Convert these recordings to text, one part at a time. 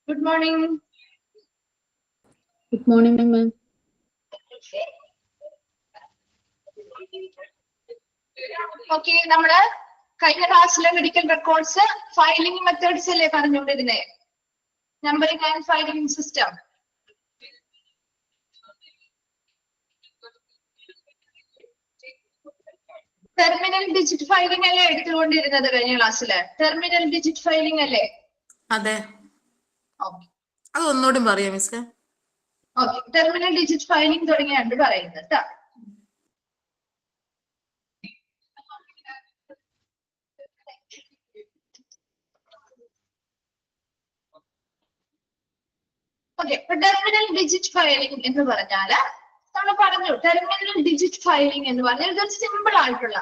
Good morning. Good morning, ma'am. Okay, നമ്മള് കഴിഞ്ഞ ക്ലാസ്സിലെ മെഡിക്കൽ റെക്കോർഡ്സ് ഫയലിംഗ് മെത്തേഡ്സ് അല്ലേ പറഞ്ഞുകൊണ്ടിരുന്നേ? Numbering and filing system. Terminal digit filing അല്ലേ എടുത്തുകൊണ്ടിരുന്നത് കഴിഞ്ഞ ക്ലാസ്സില്? ടെർമിനൽ ഡിജിറ്റ് ഫയലിംഗ് അല്ലേ? അതെ. അത് ഒന്നുകൂടി പറയാം miss. Okay, terminal digit filing തുടങ്ങിയാണ് പറയുന്നത് കേട്ടോ. ഓക്കെ, ടെർമിനൽ ഡിജിറ്റ് ഫയലിംഗ് എന്ന് പറഞ്ഞാല് നമ്മൾ പറഞ്ഞു ടെർമിനൽ ഡിജിറ്റ് ഫയലിംഗ് എന്ന് പറഞ്ഞാൽ ഇതൊരു സിമ്പിൾ ആയിട്ടുള്ള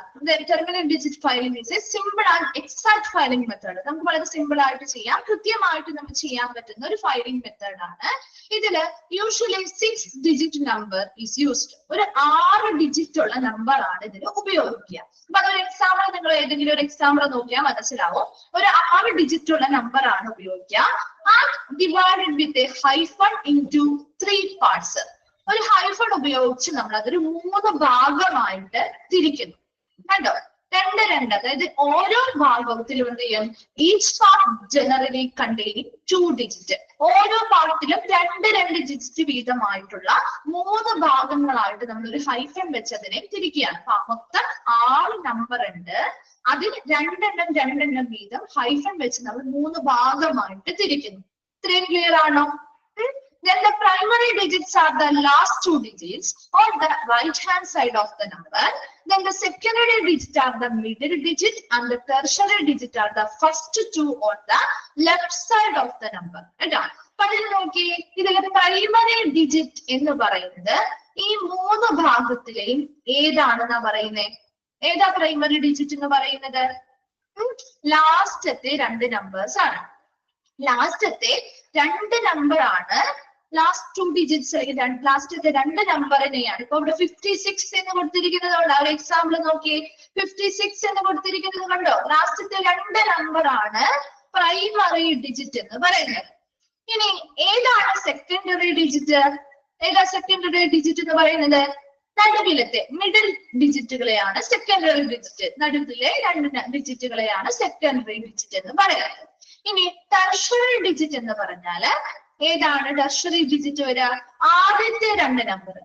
terminal digit filing is A simple and exact filing method. നമുക്ക് വളരെ സിമ്പിൾ ആയിട്ട് ചെയ്യാം, കൃത്യമായിട്ട് നമുക്ക് ചെയ്യാൻ പറ്റുന്ന ഒരു ഫയലിംഗ് മെത്തേഡ് ആണ്. ഇതില് usually 6 digit number is used. ഒരു 6 ഡിജിറ്റ് ഉള്ള നമ്പർ ആണ് ഇതിന് ഉപയോഗിക്കുക. അപ്പൊ അതൊരു എക്സാമ്പിൾ നിങ്ങൾ ഏതെങ്കിലും ഒരു എക്സാമ്പിൾ നോക്കിയാൽ മനസ്സിലാവും. ഒരു 6 ഡിജിറ്റ് ഉള്ള നമ്പർ ആണ് ഉപയോഗിക്കുക. Divided with a hyphen into 3 parts. ഒരു ഹൈഫൺ ഉപയോഗിച്ച് നമ്മൾ അതൊരു 3 ഭാഗമായിട്ട് തിരിക്കുന്നു. കണ്ടോ? 2 അതായത് ഓരോ ഭാഗത്തിലും എന്ത് ചെയ്യും? Each part generally containing 2 digit. ഓരോ പാർട്ടിലും 2 ഡിജിറ്റ് വീതമായിട്ടുള്ള 3 ഭാഗങ്ങളായിട്ട് നമ്മൾ ഒരു ഹൈഫൺ വെച്ചതിനെ തിരിക്കുകയാണ്. അപ്പൊ മൊത്തം 6 നമ്പർ ഉണ്ട്. അതിൽ 2 വീതം ഹൈഫൺ വെച്ച് നമ്മൾ 3 ഭാഗമായിട്ട് തിരിക്കുന്നു. ഇത്രയും ക്ലിയർ ആണോ? Then the primary digits are the last 2 digits on the right hand side of the number. Then the secondary digits are the middle digit and the tertiary digit are the first 2 on the left side of the number. നോക്കി, ഇതിലെ primary digit എന്ന് പറയുന്നത് ഈ 3 ഭാഗത്തിലെയും ഏതാണെന്നാ പറയുന്നത്? ഏതാ primary digit എന്ന് പറയുന്നത്? ലാസ്റ്റത്തെ 2 നമ്പേഴ്സ് ആണ്. ലാസ്റ്റത്തെ 2 നമ്പർ ആണ് ലാസ്റ്റ് 2 ഡിജിറ്റ്സ് അല്ലെങ്കിൽ ലാസ്റ്റത്തെ 2 നമ്പറിനെയാണ്. ഇപ്പൊ ഇവിടെ 56 എന്ന് കൊടുത്തിരിക്കുന്നത് കൊണ്ട് ഒരു എക്സാമ്പിൾ നോക്കി. 56 എന്ന് കൊടുത്തിരിക്കുന്നത് കണ്ടോ? ലാസ്റ്റത്തെ 2 നമ്പർ ആണ് പ്രൈമറി ഡിജിറ്റ് എന്ന് പറയുന്നത്. ഇനി ഏതാണ് സെക്കൻഡറി ഡിജിറ്റ്? ഏതാ സെക്കൻഡറി ഡിജിറ്റ് എന്ന് പറയുന്നത്? നടുവിലത്തെ മിഡിൽ ഡിജിറ്റുകളെയാണ് സെക്കൻഡറി ഡിജിറ്റ്. നടുവിലെ 2 ഡിജിറ്റുകളെയാണ് സെക്കൻഡറി ഡിജിറ്റ് എന്ന് പറയുന്നത്. ഇനി ടെർഷ്യറി ഡിജിറ്റ് എന്ന് പറഞ്ഞാല് ഏതാണ് ടെർഷ്യറി ഡിജിറ്റ് വരിക? ആദ്യത്തെ 2 നമ്പർ.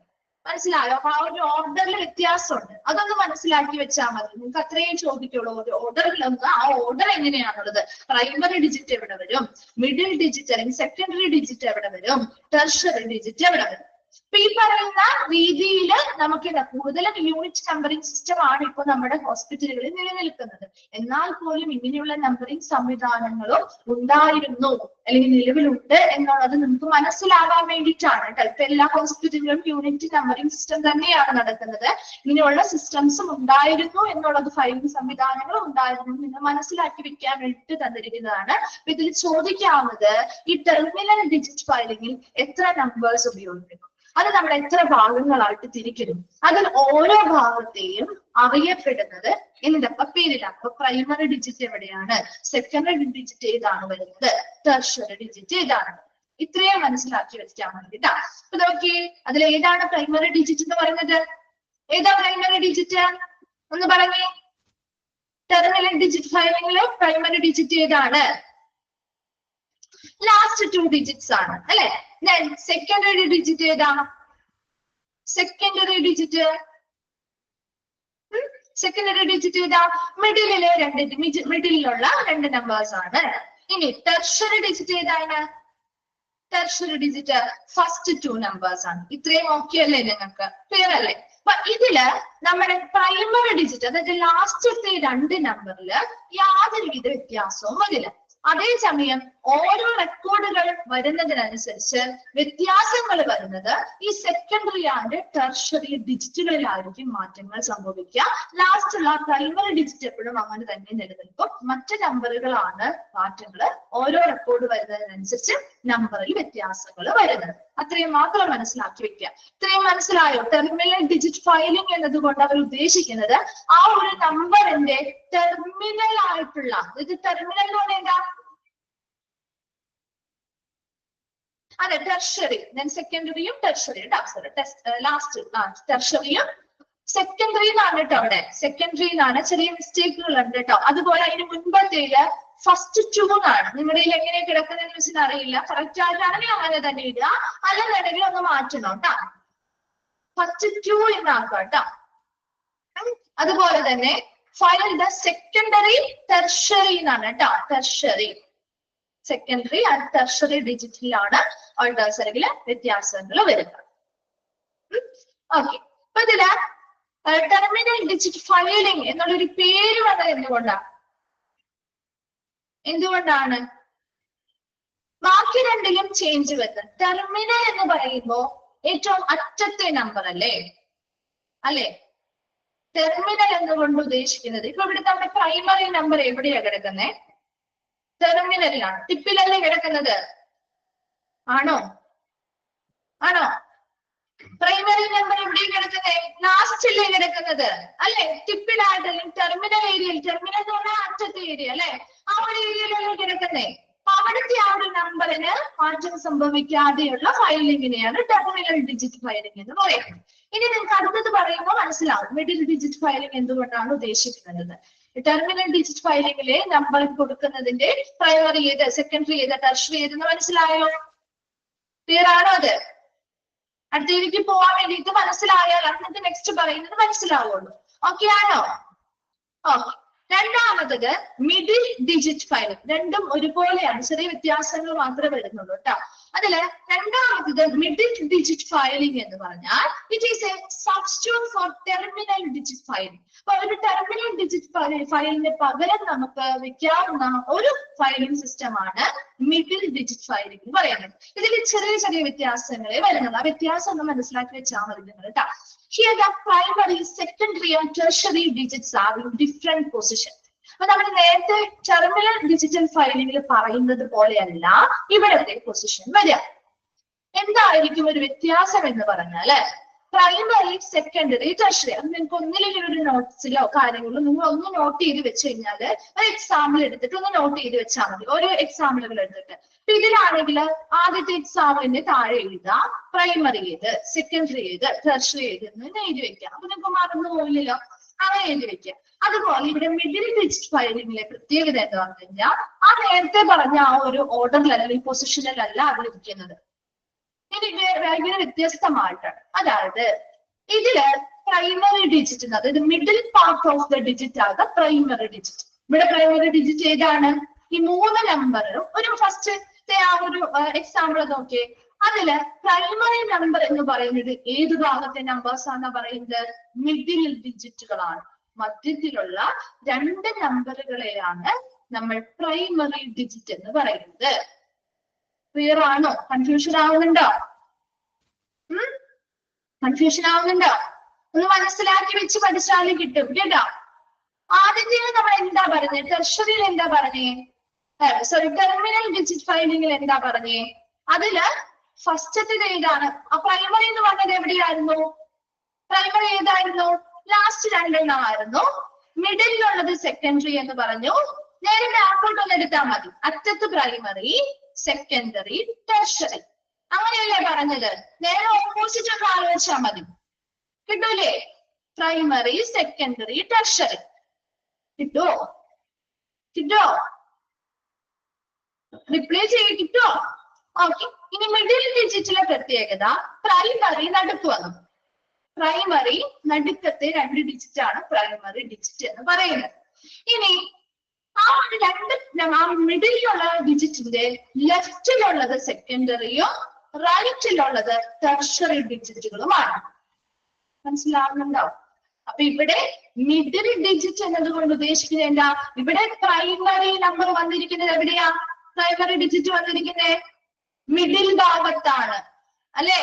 മനസ്സിലായോ? അപ്പൊ ആ ഒരു ഓർഡറിൽ വ്യത്യാസമുണ്ട്. അതൊന്ന് മനസ്സിലാക്കി വെച്ചാൽ മതി. നിങ്ങൾക്ക് അത്രയും ചോദിക്കുള്ളൂ. ഒരു ഓർഡറിലൊന്ന് ആ ഓർഡർ എങ്ങനെയാണുള്ളത്? പ്രൈമറി ഡിജിറ്റ് എവിടെ വരും? മിഡിൽ ഡിജിറ്റ് അല്ലെങ്കിൽ സെക്കൻഡറി ഡിജിറ്റ് എവിടെ വരും? ടെർഷ്യറി ഡിജിറ്റ് എവിടെ വരും? ഈ പറയുന്ന രീതിയിൽ നമുക്ക് കൂടുതലും യൂണിറ്റ് നമ്പറിംഗ് സിസ്റ്റം ആണ് ഇപ്പോൾ നമ്മുടെ ഹോസ്പിറ്റലുകളിൽ നിലനിൽക്കുന്നത്. എന്നാൽ പോലും ഇങ്ങനെയുള്ള നമ്പറിംഗ് സംവിധാനങ്ങളും ഉണ്ടായിരുന്നു അല്ലെങ്കിൽ നിലവിലുണ്ട് എന്നുള്ളത് നമുക്ക് മനസ്സിലാകാൻ വേണ്ടിയിട്ടാണ്. ഇപ്പൊ എല്ലാ ഹോസ്പിറ്റലുകളും യൂണിറ്റ് നമ്പറിംഗ് സിസ്റ്റം തന്നെയാണ് നടക്കുന്നത്. ഇങ്ങനെയുള്ള സിസ്റ്റംസും ഉണ്ടായിരുന്നു എന്നുള്ളത്, ഫയലിംഗ് സംവിധാനങ്ങളും ഉണ്ടായിരുന്നു എന്ന് മനസ്സിലാക്കി വെക്കാൻ വേണ്ടിയിട്ട് തന്നിരിക്കുന്നതാണ്. ഇതിൽ ചോദിക്കാവുന്നത് ഈ ടെർമിനൽ ഡിജിറ്റ് ഫയലിംഗിൽ എത്ര നമ്പേഴ്സ് ഉപയോഗിക്കുന്നു, അത് നമ്മൾ എത്ര ഭാഗങ്ങളായിട്ട് തിരിക്കുന്നു, അതിൽ ഓരോ ഭാഗത്തെയും അറിയപ്പെടുന്നത് എന്തൊക്കെ പേരിലാണ്. അപ്പൊ പ്രൈമറി ഡിജിറ്റ് എവിടെയാണ്, സെക്കൻഡറി ഡിജിറ്റ് ഏതാണ് വരുന്നത്, ടെർഷ്യറി ഡിജിറ്റ് ഏതാണ്, ഇത്രയും മനസ്സിലാക്കി വെച്ചാൽ മതി കേട്ടോ. അപ്പൊ നോക്കിയേ, അതിൽ ഏതാണ് പ്രൈമറി ഡിജിറ്റ് എന്ന് പറയുന്നത്? ഏതാ പ്രൈമറി ഡിജിറ്റ് ഒന്ന് പറഞ്ഞേ. ടെർമിനൽ ഡിജിറ്റ് ഫയലിംഗില് പ്രൈമറി ഡിജിറ്റ് ഏതാണ്? ലാസ്റ്റ് 2 ഡിജിറ്റ്സ് ആണ് അല്ലെ. സെക്കൻഡറി ഡിജിറ്റ് ഏതാ? സെക്കൻഡറി ഡിജിറ്റ് ഏതാ? മിഡിലുള്ള 2 നമ്പേഴ്സ് ആണ്. ഇനി ടെർഷ്യറി ഡിജിറ്റ് ഏതാണ്? ടെർഷ്യറി ഡിജിറ്റ് ഫസ്റ്റ് 2 നമ്പേഴ്സ് ആണ്. ഇത്രയും ഓക്കെ അല്ലേ നിങ്ങൾക്ക്? ക്ലിയർ അല്ലേ? അപ്പൊ ഇതില് നമ്മുടെ പ്രൈമറി ഡിജിറ്റ്, അതായത് ലാസ്റ്റത്തെ 2 നമ്പറില് യാതൊരുവിധ വ്യത്യാസവും വരില്ല. അതേസമയം ഓരോ റെക്കോർഡുകൾ വരുന്നതിനനുസരിച്ച് വ്യത്യാസങ്ങൾ വരുന്നത് ഈ സെക്കൻഡറി ആൻഡ് ടെർഷ്യറി ഡിജിറ്റുകളിലായിരിക്കും മാറ്റങ്ങൾ സംഭവിക്കുക. ലാസ്റ്റുള്ള പ്രൈമറി ഡിജിറ്റ് എപ്പോഴും അങ്ങനെ തന്നെ നിലനിൽക്കും. മറ്റ് നമ്പറുകളാണ് മാറ്റങ്ങൾ. ഓരോ റെക്കോർഡ് വരുന്നതിനനുസരിച്ച് നമ്പറിൽ വ്യത്യാസങ്ങൾ വരുന്നത്. അത്രയും മാത്രം മനസ്സിലാക്കി വെക്കുക. ഇത്രയും മനസ്സിലായോ? ടെർമിനൽ ഡിജിറ്റ് ഫയലിംഗ് എന്നതുകൊണ്ട് അവർ ഉദ്ദേശിക്കുന്നത് ആ ഒരു നമ്പറിന്റെ ടെർമിനൽ ആയിട്ടുള്ള, ഇത് ടെർമിനൽ എന്ന് പറഞ്ഞാൽ അതെ ടെർഷ്യറി, സെക്കൻഡറിയും ടെർഷ്യറിയും ലാസ്റ്റ് ടെർഷ്യറിയും സെക്കൻഡറി എന്നാണ് കേട്ടോ. അവിടെ സെക്കൻഡറി എന്നാണ്, ചെറിയ മിസ്റ്റേക്കുകൾ ഉണ്ട് കേട്ടോ. അതുപോലെ അതിന് മുൻപത്തേല് ഫസ്റ്റ് 2 എന്നാണ്. നിങ്ങളുടെ എങ്ങനെ കിടക്കുന്നതെന്ന് വെച്ചാൽ അറിയില്ല. കറക്റ്റ് ആയിട്ടാണെങ്കിൽ അങ്ങനെ തന്നെ ഇടുക, അല്ലെന്നുണ്ടെങ്കിൽ ഒന്ന് മാറ്റണം കേട്ടോ. ഫസ്റ്റ് 2 എന്നാക്കുക കേട്ടോ. അതുപോലെ തന്നെ ഫയലിന്റെ സെക്കൻഡറി ടെർഷ്യറി എന്നാണ് കേട്ടോ. ടെർഷ്യറി, സെക്കൻഡറി ആൻഡ് ടെർഷ്യറി ഡിജിറ്റിലാണ് ഓൾട്ടേഴ്സറിൽ വ്യത്യാസങ്ങൾ വരുന്നത്. ഓക്കെ, അപ്പൊ ഇതില് ടെർമിനൽ ഡിജിറ്റ് ഫയലിംഗ് എന്നുള്ളൊരു പേര് വന്നത് എന്തുകൊണ്ടാണ്? ബാക്കി രണ്ടിലും ചേഞ്ച് വരുന്നത്. ടെർമിനൽ എന്ന് പറയുമ്പോ ഏറ്റവും അറ്റത്തെ നമ്പർ അല്ലേ? ടെർമിനൽ എന്നുകൊണ്ട് ഉദ്ദേശിക്കുന്നത് ഇപ്പൊ ഇവിടുത്തെ നമ്മുടെ പ്രൈമറി നമ്പർ എവിടെയാ കിടക്കുന്നത്? ടെർമിനലിലാണ്, ടിപ്പിലല്ലേ കിടക്കുന്നത്? ആണോ? പ്രൈമറി നമ്പർ എവിടെയും കിടക്കുന്നത്? ലാസ്റ്റില്ലേ കിടക്കുന്നത് അല്ലെ? ടിപ്പിലായിട്ട് ടെർമിനൽ ഏരിയയിൽ, ടെർമിനൽ എന്ന് പറഞ്ഞാൽ അറ്റത്തെ ഏരിയ അല്ലെ, ആ ഒരു ഏരിയയിലല്ലേ കിടക്കുന്നേ. അവിടുത്തെ ആ ഒരു നമ്പറിന് മാറ്റം സംഭവിക്കാതെയുള്ള ഫയലിംഗിനെയാണ് ടെർമിനൽ ഡിജിറ്റ് ഫയലിംഗ് എന്ന് പറയുന്നത്. ഇനി നിങ്ങൾക്ക് അടുത്തത് പറയുമ്പോൾ മനസ്സിലാവും മിഡിൽ ഡിജിറ്റ് ഫയലിംഗ് എന്തുകൊണ്ടാണ് ഉദ്ദേശിക്കുന്നത്. ടെർമിനൽ ഡിജിറ്റ് ഫയലിംഗിലെ നമ്പർ കൊടുക്കുന്നതിന്റെ പ്രൈമറി ഏത്, സെക്കൻഡറി ഏത്, ടെർഷ്യറി ഏതെന്ന് മനസ്സിലായോ? ക്ലിയർ ആണോ? അത് അടുത്തേക്ക് പോവാൻ വേണ്ടിയിട്ട് മനസ്സിലായാൽ എന്നിട്ട് നെക്സ്റ്റ് പറയുന്നത് മനസ്സിലാവുള്ളൂ. ഓക്കെ ആണോ? ഓക്കെ. രണ്ടാമത്തത് മിഡിൽ ഡിജിറ്റ് ഫയലിംഗ്. രണ്ടും ഒരുപോലെയാണ്, ചെറിയ വ്യത്യാസങ്ങൾ മാത്രമേ വരുന്നുള്ളൂ കേട്ടോ. അതില് രണ്ടാമത്തത് മിഡിൽ ഡിജിറ്റ് ഫയലിംഗ് എന്ന് പറഞ്ഞാൽ it is A substitute for terminal digit filing. അപ്പൊ ഒരു ടെർമിനൽ ഡിജിറ്റ് ഫയലിന് പകരം നമുക്ക് വെക്കാവുന്ന ഒരു ഫയലിംഗ് സിസ്റ്റമാണ് മിഡിൽ ഡിജിറ്റ് ഫയലിംഗ് എന്ന് പറയുന്നത്. ഇതിൽ ചെറിയ ചെറിയ വ്യത്യാസങ്ങളെ വരുന്നുള്ളൂ. ആ വ്യത്യാസം ഒന്ന് മനസ്സിലാക്കി വെച്ചാൽ മതി നിങ്ങൾ കേട്ടോ. Here the primary, secondary and tertiary digits are in different position. അപ്പൊ നമ്മൾ നേരത്തെ ടെർമിനൽ ഡിജിറ്റൽ ഫയലിംഗിൽ പറയുന്നത് പോലെയല്ല ഇവിടത്തെ പൊസിഷൻ വരിക. എന്തായിരിക്കും ഒരു വ്യത്യാസം എന്ന് പറഞ്ഞാല് പ്രൈമറി, സെക്കൻഡറി, ടെർഷ്യറി. അത് നിങ്ങൾക്ക് ഒന്നില്ലെങ്കിൽ ഒരു നോട്ട്സിലോ കാര്യങ്ങളിലോ നിങ്ങൾ ഒന്ന് നോട്ട് ചെയ്ത് വെച്ച് കഴിഞ്ഞാല് ഒരു എക്സാമ്പിൾ എടുത്തിട്ട് ഒന്ന് നോട്ട് ചെയ്ത് വെച്ചാൽ മതി, ഓരോ എക്സാമ്പിളുകൾ എടുത്തിട്ട്. അപ്പൊ ഇതിലാണെങ്കിൽ ആദ്യത്തെ എക്സാമ്പിളിന്റെ താഴെ എഴുതുക പ്രൈമറി ഏത്, സെക്കൻഡറി ഏത്, ടെർഷ്യറി ഏത് എന്ന് എഴുതി വെക്കാം. അപ്പൊ നിങ്ങൾക്ക് മറന്നു പോയില്ലല്ലോ, അങ്ങനെ എഴുതി വെക്കാം. അതുപോലെ ഇവിടെ മിഡിൽ ഡിജിറ്റ് ഫയലിംഗിലെ പ്രത്യേകത എന്ന് പറഞ്ഞു കഴിഞ്ഞാൽ ആ നേരത്തെ പറഞ്ഞ ആ ഒരു ഓർഡറിലല്ല, അല്ലെങ്കിൽ പൊസിഷനിലല്ല അത് ഇരിക്കുന്നത്. ഇങ്ങനെ വ്യത്യസ്തമായിട്ടാണ്. അതായത് ഇതില് പ്രൈമറി ഡിജിറ്റ്, അതായത് middle part of the digit ആണ് പ്രൈമറി ഡിജിറ്റ്. ഇവിടെ പ്രൈമറി ഡിജിറ്റ് ഏതാണ്? ഈ 3 നമ്പറും ഒരു ഫസ്റ്റത്തെ ആ ഒരു എക്സാമ്പിൾ നോക്കിയേ. അതില് പ്രൈമറി നമ്പർ എന്ന് പറയുന്നത് ഏത് ഭാഗത്തെ നമ്പേഴ്സ് ആണെന്ന് പറയുന്നത്? മിഡിൽ ഡിജിറ്റുകളാണ്. മധ്യത്തിലുള്ള 2 നമ്പറുകളെയാണ് നമ്മൾ പ്രൈമറി ഡിജിറ്റ് എന്ന് പറയുന്നത്. ക്ലിയർ ആണോ? കൺഫ്യൂഷൻ ആവുന്നുണ്ടോ? കൺഫ്യൂഷൻ ആവുന്നുണ്ടോ? ഒന്ന് മനസ്സിലാക്കി വെച്ച് പഠിച്ചാലും കിട്ടും കേട്ടോ. ആദ്യത്തിൽ നമ്മൾ എന്താ പറഞ്ഞേ? ടെർഷറിയിൽ എന്താ പറഞ്ഞേ? സോറി, ടെർമിനൽ ഡിജിറ്റ് ഫൈലിംഗിൽ എന്താ പറഞ്ഞേ? അതില് ഫസ്റ്റത്തെ ഏതാണ്? ആ പ്രൈമറി എന്ന് പറഞ്ഞത് എവിടെയായിരുന്നു? പ്രൈമറി ഏതായിരുന്നു? ലാസ്റ്റ് 2 എണ്ണമായിരുന്നു. മിഡിലുള്ളത് സെക്കൻഡറി എന്ന് പറഞ്ഞു. നേരെ ബാക്കോട്ട് ഒന്ന് എടുത്താൽ മതി. അറ്റത്ത് പ്രൈമറി, സെക്കൻഡറി, ടെർഷറി, അങ്ങനെയല്ലേ പറഞ്ഞത്? നേരെ ഓപ്പോസിറ്റ് ഒക്കെ ആലോചിച്ചാൽ മതി. കിട്ടൂലേ? Primary, secondary, tertiary. കിട്ടോ? കിട്ടോ? റിപ്ലൈ ചെയ്ത് കിട്ടോ? ഓക്കെ. ഇനി മിഡിൽ ഡിജിറ്റിലെ പ്രത്യേകത പ്രൈമറി നടുക്ക് വന്നു. പ്രൈമറി നടുക്കത്തെ 2 ഡിജിറ്റ് ആണ് പ്രൈമറി ഡിജിറ്റ് എന്ന് പറയുന്നത്. ഇനി ആ 2 മിഡിലുള്ള ഡിജിറ്റിന്റെ ലെഫ്റ്റിലുള്ളത് സെക്കൻഡറിയും റൈറ്റിലുള്ളത് ടെർഷറി ഡിജിറ്റുകളുമാണ്. മനസ്സിലാവുന്നുണ്ടോ? അപ്പൊ ഇവിടെ മിഡിൽ ഡിജിറ്റ് എന്നതുകൊണ്ട് ഉദ്ദേശിക്കുന്നത് എന്താ? ഇവിടെ പ്രൈമറി നമ്പർ വന്നിരിക്കുന്നത് എവിടെയാ? പ്രൈമറി ഡിജിറ്റ് വന്നിരിക്കുന്നത് മിഡിൽ ഭാഗത്താണ് അല്ലെ?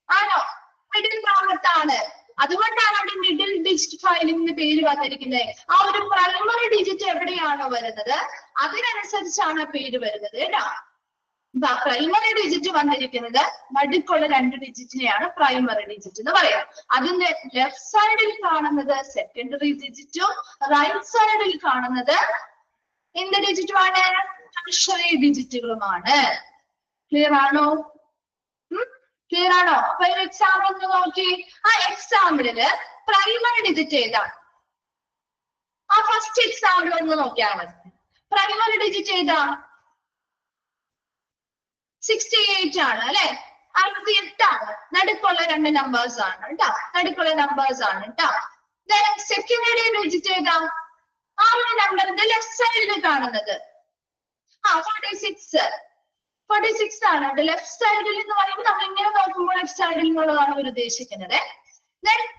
ആണോ? മിഡിൽ ഭാഗത്താണ്. അതുകൊണ്ടാണ് അവിടെ മിഡിൽ ഡിജിറ്റ് ഫയലിംഗിന് പേര് വന്നിരിക്കുന്നത്. ആ ഒരു പ്രൈമറി ഡിജിറ്റ് എവിടെയാണോ വരുന്നത് അതിനനുസരിച്ചാണ് പേര് വരുന്നത് കേട്ടോ. പ്രൈമറി ഡിജിറ്റ് വന്നിരിക്കുന്നത് നടുക്കുള്ള 2 ഡിജിറ്റിനെയാണ് പ്രൈമറി ഡിജിറ്റ് എന്ന് പറയാം. അതിന്റെ ലെഫ്റ്റ് സൈഡിൽ കാണുന്നത് സെക്കൻഡറി ഡിജിറ്റും റൈറ്റ് സൈഡിൽ കാണുന്നത് എന്ത് ഡിജിറ്റുമാണ്? ടെർഷറി ഡിജിറ്റുകളുമാണ്. ക്ലിയർ ആണോ? ക്ലിയർ ആണോ? അപ്പൊ ഒരു എക്സാമ്പിൾ ഒന്ന് നോക്കി. ആ എക്സാമ്പിളില് പ്രൈമറി ഡിജിറ്റ് ഏതാണ്? ആ ഫസ്റ്റ് എക്സാമ്പിൾ ഒന്ന് നോക്കിയാൽ മതി. പ്രൈമറി ഡിജിറ്റ് ഏതാ? 68 ആണ് അല്ലെ? 68 ആണ്. നടുക്കുള്ള 2 നമ്പേഴ്സ് ആണ് കേട്ടോ. നടുക്കുള്ള നമ്പേഴ്സ് ആണ് കേട്ടോ. സെക്കൻഡറി ഡിജിറ്റ് ഏതാ? ആ ഒരു നമ്പറിന്റെ ലെഫ്റ്റ് സൈഡിൽ കാണുന്നത് 46 ആണ്. ലെഫ്റ്റ് സൈഡിൽ എന്ന് പറയുമ്പോൾ നമ്മൾ ഇങ്ങനെ നോക്കുമ്പോൾ ലെഫ്റ്റ് സൈഡിൽ നിന്നുള്ളതാണ് അവർ ഉദ്ദേശിക്കുന്നത്.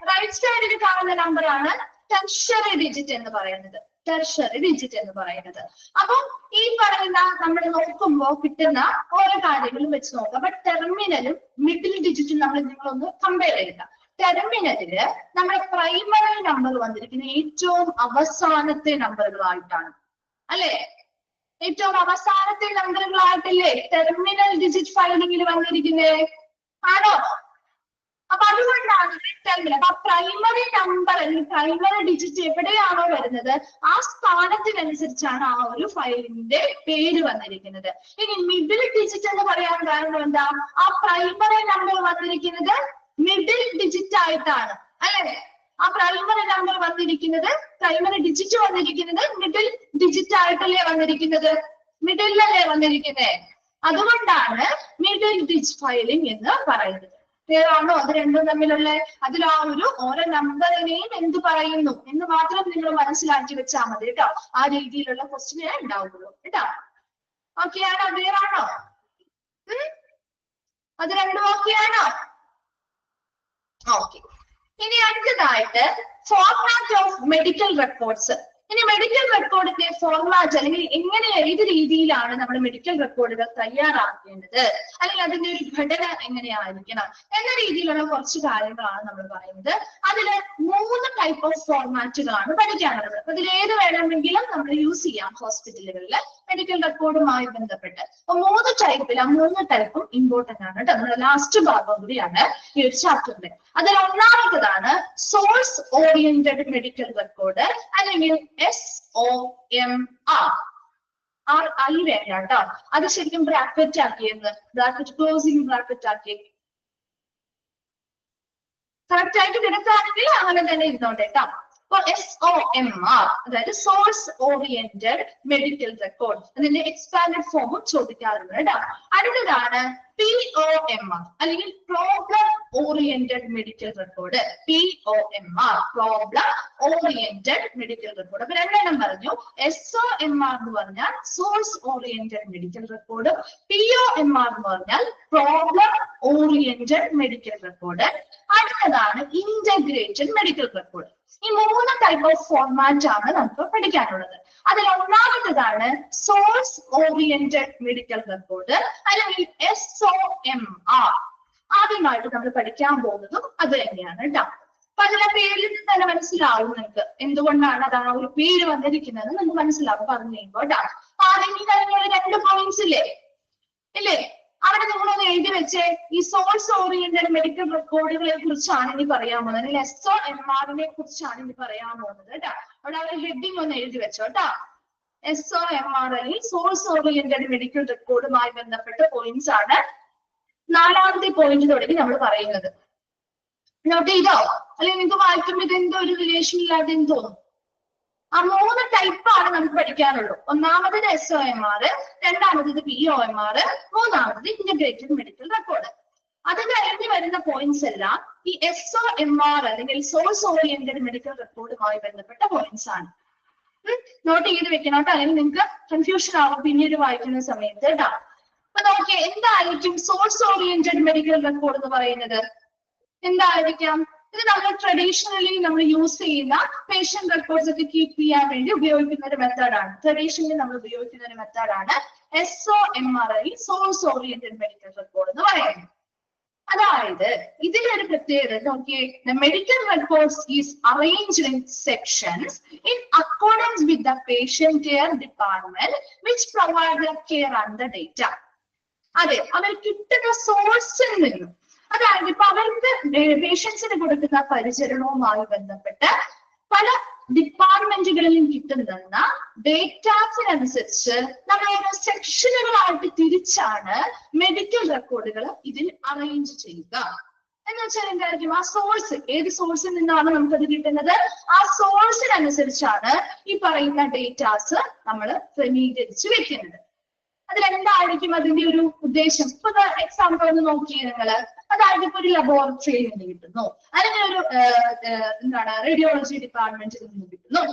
റൈറ്റ് സൈഡിൽ കാണുന്ന നമ്പർ ആണ് ടെർഷറി ഡിജിറ്റ് എന്ന് പറയുന്നത്. ടെർഷറി ഡിജിറ്റ് എന്ന് പറയുന്നത്. അപ്പൊ ഈ പറയുന്ന നമ്മൾ നോക്കുമ്പോൾ കിട്ടുന്ന ഓരോ കാര്യങ്ങളും വെച്ച് നോക്കാം. അപ്പൊ ടെർമിനലും മിഡിൽ ഡിജിറ്റും നിങ്ങളൊന്ന് കമ്പയർ ചെയ്യുക. ടെർമിനലില് നമ്മുടെ പ്രൈമറി നമ്പർ വന്നിരിക്കുന്നത് ഏറ്റവും അവസാനത്തെ നമ്പറുകളായിട്ടാണ് അല്ലെ? ഏറ്റവും അവസാനത്തെ നമ്പറുകളായിട്ടല്ലേ ടെർമിനൽ ഡിജിറ്റ് ഫയലിംഗിൽ വന്നിരിക്കുന്നത്? ആണോ? അപ്പൊ അതുകൊണ്ടാണ് ടെർമിനൽ. അപ്പൊ പ്രൈമറി നമ്പർ അല്ലെങ്കിൽ പ്രൈമറി ഡിജിറ്റ് എവിടെയാണോ വരുന്നത് ആ സ്ഥാനത്തിനനുസരിച്ചാണ് ആ ഒരു ഫയലിന്റെ പേര് വന്നിരിക്കുന്നത്. ഇനി മിഡിൽ ഡിജിറ്റ് എന്ന് പറയാൻ കാരണം എന്താ? ആ പ്രൈമറി നമ്പർ വന്നിരിക്കുന്നത് മിഡിൽ ഡിജിറ്റ് ആയിട്ടാണ് അല്ലെ? ആ പ്രൈമറി നമ്പർ വന്നിരിക്കുന്നത്, പ്രൈമറി ഡിജിറ്റ് വന്നിരിക്കുന്നത് മിഡിൽ ഡിജിറ്റ് ആയിട്ടല്ലേ വന്നിരിക്കുന്നത്? മിഡിലല്ലേ വന്നിരിക്കുന്നത്? അതുകൊണ്ടാണ് മിഡിൽ ഡിജിറ്റ് ഫയലിംഗ് എന്ന് പറയുന്നത്. ക്ലിയർ ആണോ? അത് രണ്ടും തമ്മിലുള്ള അതിൽ ആ ഒരു ഓരോ നമ്പറിനെയും എന്ത് പറയുന്നു എന്ന് മാത്രം നിങ്ങൾ മനസ്സിലാക്കി വെച്ചാൽ മതി കേട്ടോ. ആ രീതിയിലുള്ള ക്വസ്റ്റ്യൻ ഉണ്ടാവുള്ളൂ കേട്ടോ. ഓക്കെ ആണോ? ക്ലിയർ ആണോ? അത് രണ്ടും ഓക്കെ ആണോ? ഓക്കെ. ഇനി അടുത്തതായിട്ട് ഫോർമാറ്റ് ഓഫ് മെഡിക്കൽ റെക്കോർഡ്സ്. ഇനി മെഡിക്കൽ റെക്കോർഡിന്റെ ഫോർമാറ്റ് അല്ലെങ്കിൽ എങ്ങനെ ഏത് രീതിയിലാണ് നമ്മൾ മെഡിക്കൽ റെക്കോർഡുകൾ തയ്യാറാക്കേണ്ടത് അല്ലെങ്കിൽ അതിന്റെ ഒരു ഘടന എങ്ങനെയായിരിക്കണം എന്ന രീതിയിലുള്ള കുറച്ച് കാര്യങ്ങളാണ് നമ്മൾ പറയുന്നത്. അതിൽ 3 ടൈപ്പ് ഓഫ് ഫോർമാറ്റുകളാണ് പഠിക്കാനുള്ളത്. അതിൽ ഏത് വേണമെങ്കിലും നമ്മൾ യൂസ് ചെയ്യാം ഹോസ്പിറ്റലുകളിൽ മെഡിക്കൽ റെക്കോർഡുമായി ബന്ധപ്പെട്ട്. അപ്പൊ 3 ടൈപ്പിൽ ആ 3 ടൈപ്പും ഇമ്പോർട്ടന്റ് ആണ് കേട്ടോ. നമ്മുടെ ലാസ്റ്റ് ഭാഗം കൂടിയാണ് ഈ ഒരു ചാപ്റ്ററിന്റെ. അതിൽ ഒന്നാമത്തതാണ് സോഴ്സ് ഓറിയന്റഡ് മെഡിക്കൽ റെക്കോർഡ് അല്ലെങ്കിൽ SOMR. RI വേണ്ട കേട്ടോ. അത് ശരിക്കും ബ്രാക്കറ്റ് ആക്കിയെന്ന്, ബ്രാക്കറ്റ് ക്ലോസിംഗ് ബ്രാക്കറ്റ് ആക്കി കറക്റ്റ് ആയിട്ട് കിടക്കുകയാണെങ്കിൽ അങ്ങനെ തന്നെ ഇരുന്നോട്ടെ കേട്ടോ. അപ്പൊ SOMR അതായത് സോഴ്സ് ഓറിയന്റഡ് മെഡിക്കൽ റെക്കോർഡ്. അതിന്റെ എക്സ്പാൻഡഡ് ഫോമും ചോദിക്കാറുണ്ട് കേട്ടോ. അടുത്തതാണ് POMR അല്ലെങ്കിൽ problem oriented medical record. POMR problem oriented medical record. അപ്പൊ രണ്ടെണ്ണം പറഞ്ഞു. SOMR എന്ന് പറഞ്ഞാൽ source oriented medical record. POMR എന്ന് പറഞ്ഞാൽ പ്രോബ്ലം ഓറിയന്റഡ് മെഡിക്കൽ റെക്കോർഡ്. അടുത്തതാണ് ഇന്റഗ്രേറ്റഡ് മെഡിക്കൽ റെക്കോർഡ്. ഈ 3 ടൈപ്പ് ഓഫ് ഫോർമാറ്റ് ആണ് നമുക്ക് പഠിക്കാനുള്ളത്. അതിൽ ഒന്നാമത്തേതാണ് സോഴ്സ് ഓറിയന്റഡ് മെഡിക്കൽ റെക്കോർഡ് അല്ലെങ്കിൽ SOMR. ആദ്യമായിട്ട് നമ്മൾ പഠിക്കാൻ പോകുന്നതും അത് തന്നെയാണ് കേട്ടോ. അപ്പൊ അതിലെ പേരിൽ നിന്ന് തന്നെ മനസ്സിലാവും നിങ്ങൾക്ക് എന്തുകൊണ്ടാണ് അതാണ് ഒരു പേര് വന്നിരിക്കുന്നത് നമുക്ക് മനസ്സിലാവും പറഞ്ഞു കഴിയുമ്പോൾ കേട്ടോ. ആദ്യം ഈ കാര്യങ്ങളിൽ 2 പോയിന്റ്സ് ഇല്ലേ? അവിടെ നിങ്ങളൊന്ന് എഴുതി വെച്ചേ. ഈ സോഴ്സ് ഓറിയന്റഡ് മെഡിക്കൽ റെക്കോർഡുകളെ കുറിച്ചാണ് ഇനി പറയാൻ പോകുന്നത്, അല്ലെങ്കിൽ SOMR-നെ കുറിച്ചാണ് ഇനി പറയാൻ പോകുന്നത് കേട്ടോ. അവിടെ അവർ ഹെഡിങ് ഒന്ന് എഴുതി വെച്ചോ കേട്ടോ. SOMR അല്ലെങ്കിൽ സോഴ്സ് ഓറിയന്റഡ് മെഡിക്കൽ റെക്കോർഡുമായി ബന്ധപ്പെട്ട പോയിന്റ്സ് ആണ് 4ാമത്തെ പോയിന്റ് തുടങ്ങി നമ്മൾ പറയുന്നത്. നോട്ട് ചെയ്തോ? അല്ലെങ്കിൽ നിങ്ങൾക്ക് വായിക്കുമ്പോൾ ഇതെന്തോ ഒരു റിലേഷൻ ഇല്ലാതെന്ന് തോന്നും. ആ 3 ടൈപ്പാണ് നമുക്ക് പഠിക്കാനുള്ളൂ. ഒന്നാമത് SOMR, രണ്ടാമത് POMR, മൂന്നാമത് ഇന്റഗ്രേറ്റഡ് മെഡിക്കൽ റെക്കോർഡ്. അത് കഴിഞ്ഞ് വരുന്ന പോയിന്റ്സ് എല്ലാം ഈ SOMR അല്ലെങ്കിൽ സോഴ്സ് ഓറിയന്റഡ് മെഡിക്കൽ റെക്കോർഡുമായി ബന്ധപ്പെട്ട പോയിന്റ്സ് ആണ്. നോട്ട് ചെയ്ത് വെക്കണം കേട്ടോ, അല്ലെങ്കിൽ നിങ്ങൾക്ക് കൺഫ്യൂഷൻ ആവും പിന്നീട് വായിക്കുന്ന സമയത്ത് കേട്ടോ. അപ്പൊ നോക്കിയേ, എന്തായിരിക്കും സോഴ്സ് ഓറിയന്റഡ് മെഡിക്കൽ റെക്കോർഡ് എന്ന് പറയുന്നത്? എന്തായിരിക്കാം? ഇത് നമ്മൾ ട്രഡീഷണലി നമ്മൾ യൂസ് ചെയ്യുന്ന പേഷ്യന്റ് റെക്കോർഡ്സ് ഒക്കെ കീപ്പ് ചെയ്യാൻ വേണ്ടി ഉപയോഗിക്കുന്ന ഒരു മെത്തേഡാണ്. ട്രഡീഷണലി നമ്മൾ ഉപയോഗിക്കുന്ന ഒരു മെത്തേഡാണ് SOMR, source oriented medical record എന്ന് പറയുന്നത്. അതായത് ഇതിലൊരു പ്രത്യേകത നോക്കിയേ, the medical records is arranged in sections in accordance with the patient care department which provide the care and the data. അതെ, അവർ കിട്ടുന്ന സോഴ്സിൽ നിന്നും, അതായത് ഇപ്പൊ അവർക്ക് പേഷ്യൻസിന് കൊടുക്കുന്ന പരിചരണവുമായി ബന്ധപ്പെട്ട് പല ഡിപ്പാർട്ട്മെന്റുകളിലും കിട്ടുന്ന ഡേറ്റാസിനനുസരിച്ച് നമ്മൾ ഓരോ സെക്ഷനുകളായിട്ട് തിരിച്ചാണ് മെഡിക്കൽ റെക്കോർഡുകൾ ഇതിൽ അറേഞ്ച് ചെയ്യുക. എന്ന് വെച്ചാൽ എന്തായിരിക്കും? ആ സോഴ്സ്, ഏത് സോഴ്സിൽ നിന്നാണ് നമുക്കത് കിട്ടുന്നത്, ആ സോഴ്സിനനുസരിച്ചാണ് ഈ പറയുന്ന ഡേറ്റാസ് നമ്മൾ ക്രമീകരിച്ച് വെക്കുന്നത്. അതിലെന്തായിരിക്കും അതിന്റെ ഒരു ഉദ്ദേശം? ഇപ്പൊ എക്സാമ്പിൾ ഒന്ന് നോക്കിയേ നിങ്ങള്. അതായത് ഇപ്പൊ ഒരു ലബോറട്ടറിയിൽ നിന്ന് കിട്ടുന്നു, അല്ലെങ്കിൽ ഒരു എന്താണ് റേഡിയോളജി ഡിപ്പാർട്ട്മെന്റിൽ നിന്ന് കിട്ടുന്നു.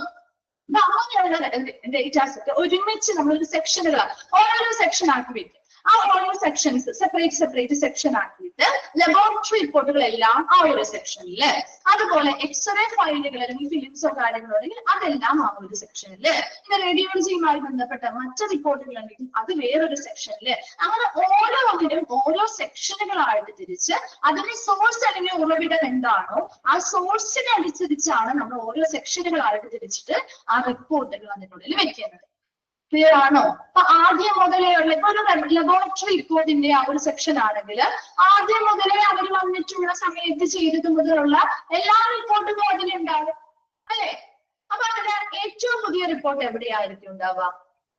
അപ്പൊ അങ്ങനെയുള്ള ഡേറ്റാസ് ഒക്കെ ഒരുമിച്ച് നമ്മളൊരു സെക്ഷനുകളാണ്, ഓരോ സെക്ഷൻ ആക്കി വെക്കും. ആ ഓരോ സെക്ഷൻസ് സെപ്പറേറ്റ് സെക്ഷൻ ആക്കിയിട്ട് ലബോറട്ടറി റിപ്പോർട്ടുകളെല്ലാം ആ ഒരു സെക്ഷനില്, അതുപോലെ എക്സ്റേ ഫയലുകൾ അല്ലെങ്കിൽ ഫിലിംസോ കാര്യങ്ങളോ അല്ലെങ്കിൽ അതെല്ലാം ആ ഒരു സെക്ഷനില്, പിന്നെ റേഡിയോളജിയുമായി ബന്ധപ്പെട്ട മറ്റു റിപ്പോർട്ടുകൾ ഉണ്ടെങ്കിൽ അത് വേറൊരു സെക്ഷനില്, അങ്ങനെ ഓരോന്നിനും ഓരോ സെക്ഷനുകളായിട്ട് തിരിച്ച് അതിന്റെ സോഴ്സ് അല്ലെങ്കിൽ ഉറവിടം എന്താണോ ആ സോഴ്സിനനുസരിച്ചാണ് നമ്മൾ ഓരോ സെക്ഷനുകളായിട്ട് തിരിച്ചിട്ട് ആ റിപ്പോർട്ടുകൾ അതിനുള്ളിൽ വെക്കുന്നത്. ക്ലിയർ ആണോ? അപ്പൊ ആദ്യം മുതലേ ഉള്ള ഇപ്പൊ ഒരു ലബോറട്ടറി റിപ്പോർട്ടിന്റെ ആ ഒരു സെക്ഷൻ ആണെങ്കിൽ ആദ്യം മുതലേ അവർ വന്നിട്ടുള്ള സമയത്ത് ചെയ്തത് മുതലുള്ള എല്ലാ റിപ്പോർട്ടുകളും അതിലുണ്ടാവും അല്ലെ? അപ്പൊ അതിന് ഏറ്റവും പുതിയ റിപ്പോർട്ട് എവിടെയായിരിക്കും ഉണ്ടാവുക?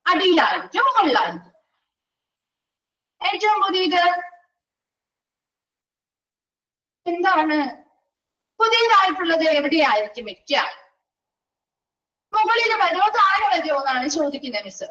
അടിയിലായിരിക്കും, മുകളിലായിരിക്കും? ഏറ്റവും പുതിയത് എന്താണ്? പുതിയതായിട്ടുള്ളത് എവിടെയായിരിക്കും വെക്കുക? മുകളിൽ വരുമോ താഴെ വരുമോ എന്നാണ് ചോദിക്കുന്നത് മിസ്.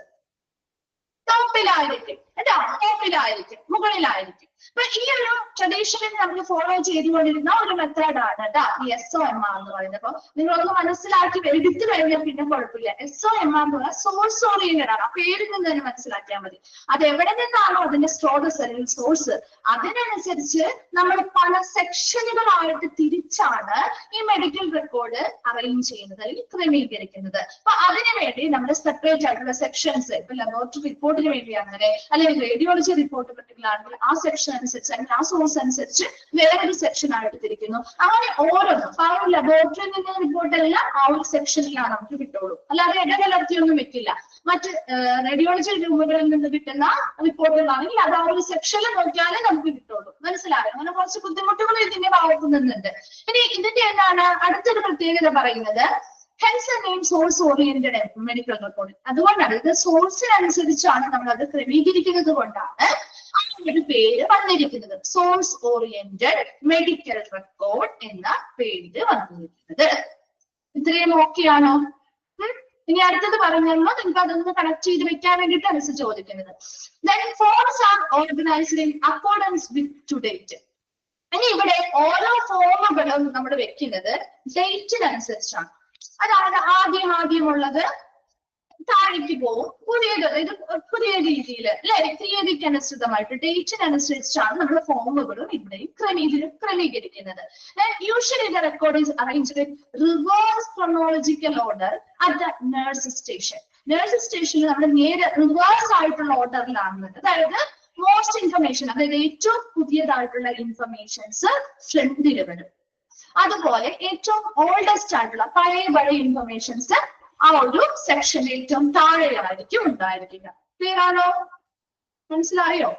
ടോപ്പിലായിരിക്കും കേട്ടോ, ടോപ്പിലായിരിക്കും, മുകളിലായിരിക്കും. അപ്പൊ ഈ ഒരു ട്രഡീഷണൽ നമ്മൾ ഫോളോ ചെയ്തുകൊണ്ടിരുന്ന ഒരു മെത്തേഡാണ് കേട്ടോ ഈ SOMR എന്ന് പറയുന്നത്. അപ്പൊ നിങ്ങളൊന്ന് മനസ്സിലാക്കി എടുത്തു കഴിഞ്ഞാൽ പിന്നെ കുഴപ്പമില്ല. SOMR എന്ന് പറഞ്ഞാൽ സോഴ്സ് ഓറിയന്റഡ് ആണ്. ആ പേരിൽ നിന്ന് തന്നെ മനസ്സിലാക്കിയാൽ മതി. അത് എവിടെ നിന്നാണോ അതിന്റെ സ്രോതസ് അല്ലെങ്കിൽ സോഴ്സ്, അതിനനുസരിച്ച് നമ്മൾ പല സെക്ഷനുകളായിട്ട് തിരിച്ചാണ് ഈ മെഡിക്കൽ റെക്കോർഡ് അറേഞ്ച് ചെയ്യുന്നത് അല്ലെങ്കിൽ ക്രമീകരിക്കുന്നത്. അപ്പൊ അതിനുവേണ്ടി നമ്മുടെ സെപ്പറേറ്റ് ആയിട്ടുള്ള സെക്ഷൻസ്, ഇപ്പൊ ലബോറട്ടറി റിപ്പോർട്ടിന് വേണ്ടി അങ്ങനെ, അല്ലെങ്കിൽ റേഡിയോളജി റിപ്പോർട്ട് പർട്ടിക്കുലാണെങ്കിൽ ആ സെക്ഷൻ അനുസരിച്ച് അല്ലെങ്കിൽ ആ സോഴ്സ് അനുസരിച്ച് വേറൊരു സെക്ഷൻ ആയിട്ട് തിരിക്കുന്നു. അങ്ങനെ ഓരോന്നും ആ ഒരു ലബോറട്ടറിയിൽ നിന്ന് റിപ്പോർട്ട് എല്ലാം ആ ഒരു സെക്ഷനിലാണ് നമുക്ക് കിട്ടുള്ളൂ. അല്ലാതെ ഇടകലർത്തിയൊന്നും വെക്കില്ല. മറ്റ് റേഡിയോളജി റൂമുകളിൽ നിന്ന് കിട്ടുന്ന റിപ്പോർട്ടുകളാണെങ്കിൽ അത് ആ ഒരു സെക്ഷനിൽ നോക്കിയാലേ നമുക്ക് കിട്ടുള്ളൂ. മനസ്സിലായോ? അങ്ങനെ കുറച്ച് ബുദ്ധിമുട്ടുകൾ ഇതിന്റെ ഭാഗത്ത് നിന്നുണ്ട്. ഇനി ഇതിന്റെ എന്താണ് അടുത്തൊരു പ്രത്യേകത പറയുന്നത്? hence the name source oriented medical recording. അതുകൊണ്ടാണ് ഇത് സോഴ്സിനനുസരിച്ചാണ് നമ്മൾ അത് ക്രമീകരിക്കുന്നത് കൊണ്ടാണ് ആ ഒരു പേര് വന്നിരിക്കുന്നത്. സോഴ്സ് ഓറിയന്റഡ് മെഡിക്കൽ റെക്കോർഡ് എന്ന പേര് വന്നിരിക്കുന്നത്. ഇത്രയും ഓക്കെയാണോ? ഇനി അടുത്തത് പറഞ്ഞല്ലോ നിങ്ങൾക്ക് അതൊന്ന് കണക്ട് ചെയ്ത് വെക്കാൻ വേണ്ടിയിട്ടാണ് മിസ് ചോദിക്കുന്നത്. Then forms are organized in accordance with to date. ഇനി ഇവിടെ ഓരോ ഫോമുകളും നമ്മൾ വെക്കുന്നത് ഡേറ്റിനനുസരിച്ചാണ്. അതായത് ആദ്യമുള്ളത് താഴേക്ക് പോകും, പുതിയത് ഇത് പുതിയ രീതിയിൽ അല്ലെ തീയതിക്കനുസൃതമായിട്ട് ഡേറ്റിനനുസരിച്ചാണ് നമ്മൾ ഫോമുകളും ഇവിടെയും ക്രമീകരിക്കുന്നത്. Usually the record is arranged in reverse chronological order at the nurse station. Nurse സ്റ്റേഷനിൽ നമ്മൾ നേരെ റിവേഴ്സ് ആയിട്ടുള്ള ഓർഡറിലാണ്. അതായത് മോസ്റ്റ് ഇൻഫർമേഷൻ, അതായത് ഏറ്റവും പുതിയതായിട്ടുള്ള ഇൻഫർമേഷൻസ് ഫ്രണ്ടിൽ വരും. അതുപോലെ ഏറ്റവും ഓൾഡസ്റ്റ് ആയിട്ടുള്ള പഴയ ഇൻഫർമേഷൻസ് ആ ഒരു സെക്ഷൻ ഏറ്റവും താഴെയായിരിക്കും ഉണ്ടായിരിക്കുക. ക്ലിയർ ആണോ? മനസ്സിലായോ?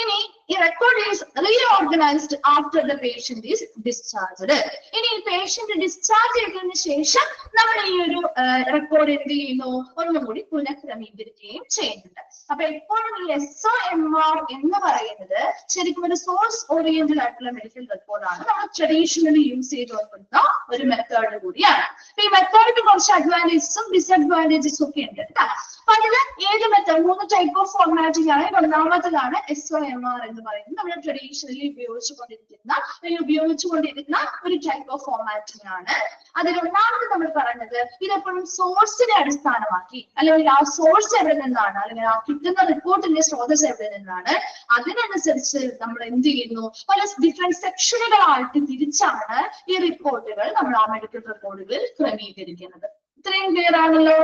ഇനി ഈ record is reorganized after the patient is discharged. ഇനി പേഷ്യന്റ് ഡിസ്ചാർജ് ചെയ്തതിനു ശേഷം നമ്മൾ ഈ ഒരു റെക്കോർഡ് എന്ത് ചെയ്യുന്നു, ഒന്നുകൂടി പുനഃക്രമീകരിക്കുകയും ചെയ്യുന്നുണ്ട്. അപ്പൊ എപ്പോഴും ഈ SOMR എന്ന് പറയുന്നത് ശരിക്കും ഒരു സോഴ്സ് ഓറിയന്റഡ് ആയിട്ടുള്ള മെഡിക്കൽ റെക്കോർഡാണ്. നമ്മൾ ട്രഡീഷണലി യൂസ് ചെയ്ത് വരുന്ന ഒരു മെത്തേഡ് കൂടിയാണ്. അപ്പൊ ഈ മെത്തേഡിന് കുറച്ച് അഡ്വാൻറ്റേജസും ഡിസ്അഡ്വാൻറ്റേജസും ഒക്കെ ഉണ്ട്. അപ്പൊ അതിൽ ഏത് മെത്തേഡ്, 3 ടൈപ്പ് ഓഫ് ഫോർമാറ്റിംഗ് ആണ്. ഒന്നാമത്തതാണ് SOMR എന്ന് പറയുന്നത്. നമ്മൾ ട്രഡീഷണലി ഉപയോഗിച്ചുകൊണ്ടിരുന്ന ഒരു ടൈപ്പ് ഓഫ് ഫോർമാറ്റിംഗ് ആണ്. അതിലൊന്നാമത് നമ്മൾ പറഞ്ഞത് ഇതെപ്പോഴും സോഴ്സിനെ അടിസ്ഥാനമാക്കി, അല്ലെങ്കിൽ ആ സോഴ്സ് എവിടെ നിന്നാണ്, അല്ലെങ്കിൽ ആ കിട്ടുന്ന റിപ്പോർട്ടിന്റെ സ്രോതസ് എവിടെ നിന്നാണ്, അതിനനുസരിച്ച് നമ്മൾ എന്ത് ചെയ്യുന്നു, പല ഡിഫറെന്റ് സെക്ഷനുകളായിട്ട് തിരിച്ചാണ് ഈ റിപ്പോർട്ടുകൾ നമ്മൾ ആ മെഡിക്കൽ റെക്കോർഡുകളിൽ ക്രമീകരിക്കുന്നത്. ഇത്രയും ക്ലിയർ ആണല്ലോ?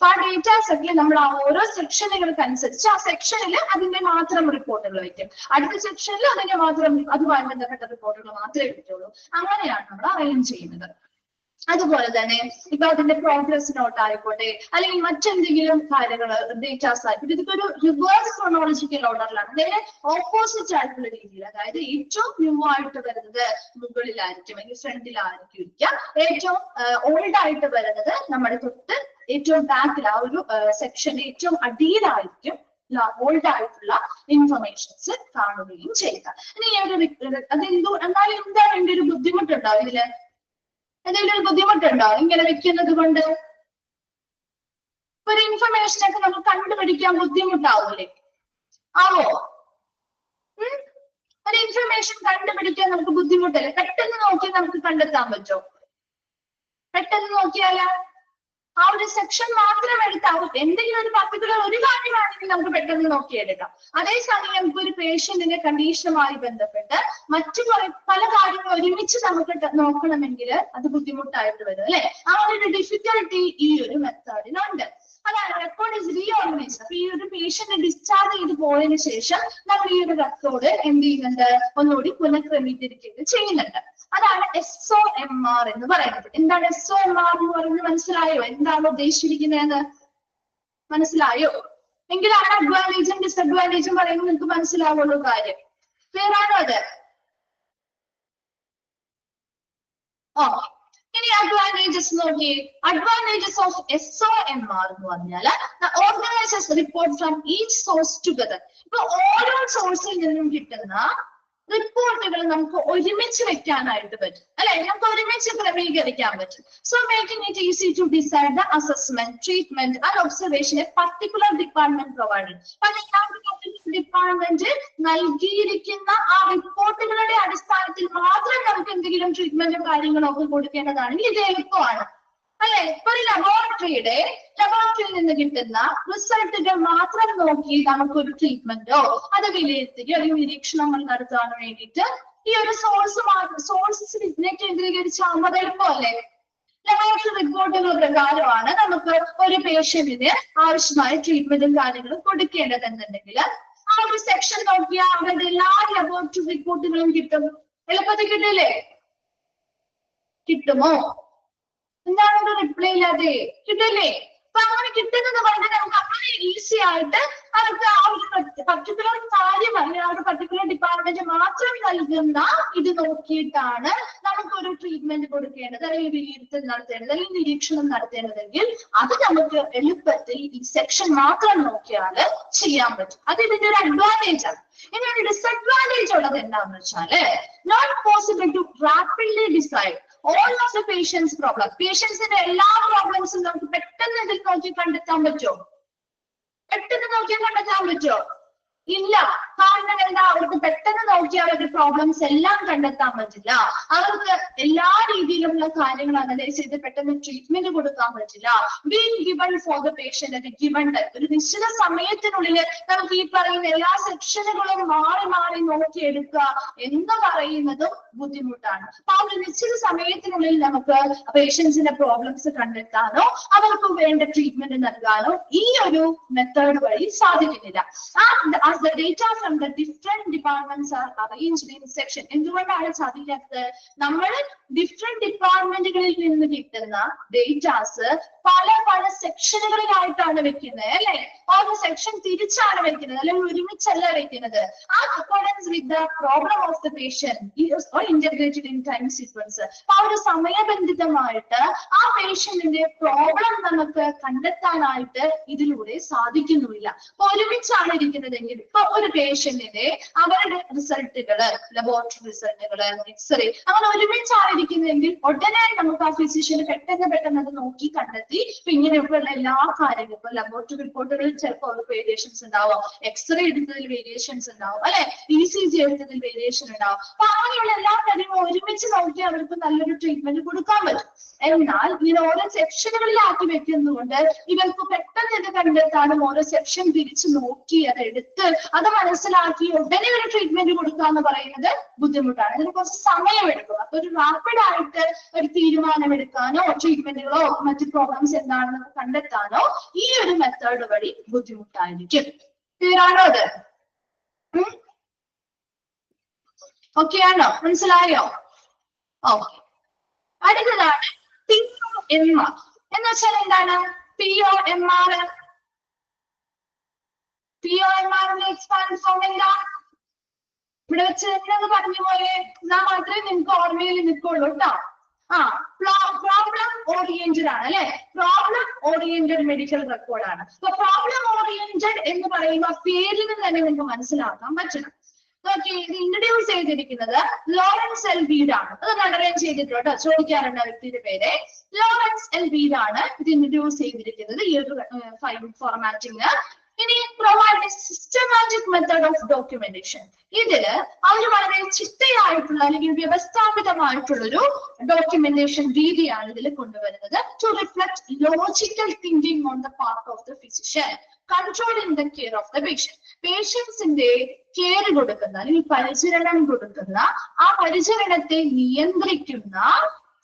ആ ഡേറ്റാസ് ഒക്കെ നമ്മൾ ആ ഓരോ സെക്ഷനുകൾക്ക് അനുസരിച്ച് ആ സെക്ഷനിൽ അതിന്റെ മാത്രം റിപ്പോർട്ടുകൾ വയ്ക്കും, അടുത്ത സെക്ഷനിൽ അതിന്റെ മാത്രം അതുമായി ബന്ധപ്പെട്ട റിപ്പോർട്ടുകൾ മാത്രമേ എടുക്കുള്ളൂ. അങ്ങനെയാണ് നമ്മൾ അറേഞ്ച് ചെയ്യുന്നത്. അതുപോലെ തന്നെ ഇപ്പൊ അതിന്റെ പ്രോഗ്രസ് നോട്ട് ആയിക്കോട്ടെ, അല്ലെങ്കിൽ മറ്റെന്തെങ്കിലും കാര്യങ്ങൾ ഡേറ്റാസ് ആയിക്കോട്ടെ, ഇതൊക്കെ ഒരു റിവേഴ്സ് ക്രോണോളജിക്കൽ ഓർഡറിലാണ്. അതായത് ഓപ്പോസിറ്റ് ആയിട്ടുള്ള രീതിയിൽ, അതായത് ഏറ്റവും ന്യൂ ആയിട്ട് വരുന്നത് മുകളിലായിരിക്കും അല്ലെങ്കിൽ ഫ്രണ്ടിലായിരിക്കും ഇരിക്കുക, ഏറ്റവും ഓൾഡ് ആയിട്ട് വരുന്നത് നമ്മുടെ തൊട്ട് ഏറ്റവും ബാക്കിൽ ആ ഒരു സെക്ഷന്റെ ഏറ്റവും അടിയിലായിരിക്കും ഓൾഡ് ആയിട്ടുള്ള ഇൻഫർമേഷൻസ് കാണുകയും ചെയ്യുക. ഇനി എന്നാലും എന്താണ് എന്റെ ഒരു ബുദ്ധിമുട്ടുണ്ടാവും ഇതില്? എന്തെങ്കിലും ഒരു ബുദ്ധിമുട്ടുണ്ടോ ഇങ്ങനെ വെക്കുന്നത് കൊണ്ട്? ഒരു ഇൻഫർമേഷനൊക്കെ നമുക്ക് കണ്ടുപിടിക്കാൻ ബുദ്ധിമുട്ടാവൂലേ? ആവോ? ഒരു ഇൻഫർമേഷൻ കണ്ടുപിടിക്കാൻ നമുക്ക് ബുദ്ധിമുട്ടല്ലേ? പെട്ടെന്ന് നോക്കി നമുക്ക് കണ്ടെത്താൻ പറ്റുമോ? പെട്ടെന്ന് നോക്കിയാല് ആ ഒരു സെക്ഷൻ മാത്രം എടുത്താവും. എന്തെങ്കിലും ഒരു പർട്ടിക്കുലർ ഒരു കാര്യമാണെങ്കിൽ നമുക്ക് പെട്ടെന്ന് നോക്കിയെടുക്കാം. അതേസമയം നമുക്ക് ഒരു പേഷ്യന്റിന്റെ കണ്ടീഷനുമായി ബന്ധപ്പെട്ട് മറ്റു പല കാര്യങ്ങൾ ഒരുമിച്ച് നമുക്ക് നോക്കണമെങ്കിൽ അത് ബുദ്ധിമുട്ടായിട്ട് വരും അല്ലെ? ആ ഒരു ഡിഫിക്കൽട്ടി ഈ ഒരു മെത്തേഡിനുണ്ട്. അതാണ് റെക്കോർഡ് ഇസ് റീഓർഗനൈസ്ഡ്. അപ്പൊ ഈ ഒരു പേഷ്യന്റ് ഡിസ്ചാർജ് ചെയ്ത് പോയതിനു ശേഷം നമ്മൾ ഈ ഒരു റെക്കോർഡ് എന്ത് ചെയ്യുന്നുണ്ട്, ഒന്നുകൂടി പുനഃക്രമീകരിക്കുകയും ചെയ്യുന്നുണ്ട്. അതാണ് SOMR എന്ന് പറയുന്നത്. എന്താണ് SOMR എന്ന് പറയുന്നത് മനസ്സിലായോ? എന്താണ് ഉദ്ദേശിച്ചിരിക്കുന്നതെന്ന് മനസ്സിലായോ? എങ്കിലാണ് അഡ്വാൻറ്റേജും ഡിസ്അഡ്വാൻറ്റേജും പറയുന്നത് നിങ്ങൾക്ക് മനസ്സിലാവുള്ളൂ കാര്യം. ക്ലിയർ ആണോ അത്? ഇനി അഡ്വാൻറ്റേജസ് നോക്കിയേ. അഡ്വാൻറ്റേജസ് ഓഫ് SOMR എന്ന് പറഞ്ഞാൽ organisers report from each source together. ഇപ്പൊ ഓരോ സോഴ്സിൽ നിന്നും കിട്ടുന്ന റിപ്പോർട്ടുകൾ നമുക്ക് ഒരുമിച്ച് വെക്കാനായിട്ട് പറ്റും അല്ലെ? നമുക്ക് ഒരുമിച്ച് ക്രമീകരിക്കാൻ പറ്റും. So making it easy to decide the assessment, treatment and observation a particular department provided. Department നൽകിയിരിക്കുന്ന ആ റിപ്പോർട്ടുകളുടെ അടിസ്ഥാനത്തിൽ മാത്രം നമുക്ക് എന്തെങ്കിലും ട്രീറ്റ്മെന്റും കാര്യങ്ങളും ഒക്കെ കൊടുക്കേണ്ടതാണെങ്കിൽ ഇത് എളുപ്പമാണ് അല്ലെ? ഒരു ലബോറട്ടറിയിൽ നിന്ന് കിട്ടുന്ന റിസൾട്ടുകൾ മാത്രം നോക്കി നമുക്കൊരു ട്രീറ്റ്മെന്റോ അത് വിലയിരുത്തുകയോ അല്ലെങ്കിൽ നിരീക്ഷണങ്ങൾ നടത്താൻ വേണ്ടിയിട്ട് ഈ ഒരു സോഴ്സിനെ കേന്ദ്രീകരിച്ചാകുമ്പോൾ അത് എളുപ്പമല്ലേ? ലബോറട്ടറി റിപ്പോർട്ടുകൾ പ്രകാരമാണ് നമുക്ക് ഒരു പേഷ്യന്റിന് ആവശ്യമായ ട്രീറ്റ്മെന്റും കാര്യങ്ങളും കൊടുക്കേണ്ടതെന്നുണ്ടെങ്കിൽ ആ ഒരു സെക്ഷൻ നോക്കിയാൽ അവരുടെ എല്ലാ ലബോറട്ടറി റിപ്പോർട്ടുകളും കിട്ടും. എളുപ്പത്തിൽ കിട്ടില്ലേ? കിട്ടുമോ? എന്താണ് ഒരു റിപ്ലൈ ഇല്ലാതെ? കിട്ടില്ലേ? അപ്പൊ അങ്ങനെ കിട്ടുന്നത് കൊണ്ട് നമുക്ക് അങ്ങനെ ഈസി ആയിട്ട് അവർക്ക് ആ ഒരു പർട്ടിക്കുലർ കാര്യം അല്ലെങ്കിൽ ആ ഒരു പർട്ടിക്കുലർ ഡിപ്പാർട്ട്മെന്റ് മാത്രം നൽകുന്ന ഇത് നോക്കിയിട്ടാണ് നമുക്കൊരു ട്രീറ്റ്മെന്റ് കൊടുക്കേണ്ടത് അല്ലെങ്കിൽ വിലയിരുത്തൽ നടത്തേണ്ടത് അല്ലെങ്കിൽ നിരീക്ഷണം നടത്തേണ്ടതെങ്കിൽ അത് നമുക്ക് എളുപ്പത്തിൽ ഈ സെക്ഷൻ മാത്രം നോക്കിയാൽ ചെയ്യാൻ പറ്റും. അത് ഇതിന്റെ ഒരു അഡ്വാൻറ്റേജ് ആണ്. ഇനി ഒരു ഡിസഡ്വാൻറ്റേജ് ഉള്ളത് എന്താണെന്ന് വെച്ചാല് not possible to rapidly decide all of the patient's problem. പേഷ്യൻസിന്റെ എല്ലാ പ്രോബ്ലംസും നമുക്ക് പെട്ടെന്ന് ഇതിൽ നോക്കി കണ്ടെത്താൻ പറ്റുമോ? പെട്ടെന്ന് നോക്കി കണ്ടെത്താൻ പറ്റുമോ? ഇല്ല. കാരണം എന്താ? അവർക്ക് പെട്ടെന്ന് നോക്കിയാൽ അവരുടെ പ്രോബ്ലംസ് എല്ലാം കണ്ടെത്താൻ പറ്റില്ല. അവർക്ക് എല്ലാ രീതിയിലുള്ള കാര്യങ്ങൾ അനലൈസ് ചെയ്ത് പെട്ടെന്ന് ട്രീറ്റ്മെന്റ് കൊടുക്കാൻ പറ്റില്ല. Being given for the patient at given time, ഒരു നിശ്ചിത സമയത്തിനുള്ളിൽ നമുക്ക് ഈ പറയുന്ന എല്ലാ സെക്ഷനുകളും മാറി മാറി നോക്കിയെടുക്കുക എന്ന് പറയുന്നതും ബുദ്ധിമുട്ടാണ്. അപ്പൊ ആ ഒരു നിശ്ചിത സമയത്തിനുള്ളിൽ നമുക്ക് പേഷ്യൻസിന്റെ പ്രോബ്ലംസ് കണ്ടെത്താനോ അവർക്ക് വേണ്ട ട്രീറ്റ്മെന്റ് നൽകാനോ ഈ ഒരു മെത്തേഡ് വഴി സാധിക്കുന്നില്ല. As the data from the different departments are arranged in section. എന്തുകൊണ്ടാണ് സാധിക്കാത്തത്? നമ്മൾ ഡിഫറെന്റ് ഡിപ്പാർട്ട്മെന്റുകളിൽ നിന്ന് കിട്ടുന്ന ഡേറ്റാസ് പല പല സെക്ഷനുകളിലായിട്ടാണ് വെക്കുന്നത്, അല്ലെ? ഓരോ സെക്ഷൻ തിരിച്ചാണ് വെക്കുന്നത്, അല്ലെങ്കിൽ ഒരുമിച്ചല്ല വെക്കുന്നത്. ആ accordance with the problem of the patient integrated in time sequence. ആ ഒരു സമയബന്ധിതമായിട്ട് ആ പേഷ്യന്റിന്റെ പ്രോബ്ലം നമുക്ക് കണ്ടെത്താനായിട്ട് ഇതിലൂടെ സാധിക്കുന്നില്ല. അപ്പൊ ഒരുമിച്ചാണ് ഇരിക്കുന്നതെങ്കിൽ ഇപ്പൊ ഒരു പേഷ്യന്റിന്റെ അവരുടെ റിസൾട്ടുകള്, ലബോറട്ടറി റിസൾട്ടുകള്, എക്സ്റേ അങ്ങനെ ഒരുമിച്ചാണ് ഇരിക്കുന്നതെങ്കിൽ ഉടനെ നമുക്ക് ആ ഫിസിഷ്യന് പെട്ടെന്ന് അത് നോക്കി കണ്ടെത്തി ഇങ്ങനെയൊക്കെയുള്ള എല്ലാ കാര്യങ്ങളും, ഇപ്പൊ ലബോറട്ടറി റിപ്പോർട്ടുകളിൽ ചിലപ്പോൾ അവർക്ക് വേരിയേഷൻസ് ഉണ്ടാവും, എക്സ്റേ എടുത്തതിൽ വേരിയേഷൻസ് ഉണ്ടാവും, അല്ലെ? ECG എടുത്തതിൽ വേരിയേഷൻ ഉണ്ടാവും. അപ്പൊ അങ്ങനെയുള്ള എല്ലാ കാര്യങ്ങളും ഒരുമിച്ച് നോക്കി അവർക്ക് നല്ലൊരു ട്രീറ്റ്മെന്റ് കൊടുക്കാൻ പറ്റും. എന്നാൽ ഇങ്ങനെ ഓരോ സെക്ഷനുകളിലാക്കി വെക്കുന്നതുകൊണ്ട് ഇവർക്ക് പെട്ടെന്ന് ഇത് കണ്ടെത്താനും ഓരോ സെക്ഷൻ തിരിച്ചു നോക്കി അതെടുത്ത് അത് മനസ്സിലാക്കി ഉടനെ ഒരു ട്രീറ്റ്മെന്റ് കൊടുക്കുക എന്ന് പറയുന്നത് ബുദ്ധിമുട്ടാണ്. ഇതിന് കുറച്ച് സമയമെടുക്കും. അപ്പൊ ഒരു റാപ്പിഡ് ആയിട്ട് ഒരു തീരുമാനം എടുക്കാനോ ട്രീറ്റ്മെന്റുകളോ മറ്റു പ്രോബ്ലംസ് എന്താണെന്ന് കണ്ടെത്താനോ ഈ ഒരു മെത്തേഡ് വഴി ബുദ്ധിമുട്ടായിരിക്കും. ക്ലിയർ ആണോ അത്? ഓക്കെ ആണോ? മനസ്സിലായോ? ഓക്കെ. അടുത്തതാണ് POMR എന്ന് വെച്ചാൽ എന്താണ്? POMR POMR എക്സ്പാൻഡ് ഫോം എന്താ? ഇവിടെ വെച്ച് തന്നെ പറഞ്ഞു പോലെ എന്നാ മാത്രമേ നിങ്ങൾക്ക് ഓർമ്മയിൽ നിൽക്കുള്ളൂ കേട്ടോ. പ്രോബ്ലം ഓറിയന്റഡ് ആണ്, അല്ലെ? പ്രോബ്ലം ഓറിയന്റഡ് മെഡിക്കൽ റെക്കോർഡ് ആണ്. അപ്പൊ പ്രോബ്ലം ഓറിയന്റഡ് എന്ന് പറയുമ്പോൾ പേരിൽ നിന്ന് തന്നെ നിങ്ങൾക്ക് മനസ്സിലാക്കാൻ പറ്റണം. ഓക്കെ, ഇത് ഇൻട്രൊഡ്യൂസ് ചെയ്തിരിക്കുന്നത് ലോറൻസ് എൽ ബീഡ് ആണ്. അത് അണ്ടർലൈൻ ചെയ്തിട്ടുണ്ട്, ചോദിക്കാറുണ്ട് വ്യക്തിയുടെ പേര്. ലോറൻസ് എൽ ബീഡ് ആണ് ഇത് ഇൻട്രൊഡ്യൂസ് ചെയ്തിരിക്കുന്നത് ഈ ഒരു ഫയൽ ഫോർമാറ്റിംഗ്. ഇനി provide systematic method of documentation. ഇതില് അവർ വളരെ ചിട്ടയായിട്ടുള്ള അല്ലെങ്കിൽ വ്യവസ്ഥാപിതമായിട്ടുള്ളൊരു ഡോക്യുമെന്റേഷൻ രീതിയാണ് ഇതിൽ കൊണ്ടുവരുന്നത്. To reflect logical thinking on the part of the physician, controlling the care of the patient. പേഷ്യൻസിന്റെ കെയർ കൊടുക്കുന്ന അല്ലെങ്കിൽ പരിചരണം കൊടുക്കുന്ന ആ പരിചരണത്തെ നിയന്ത്രിക്കുന്ന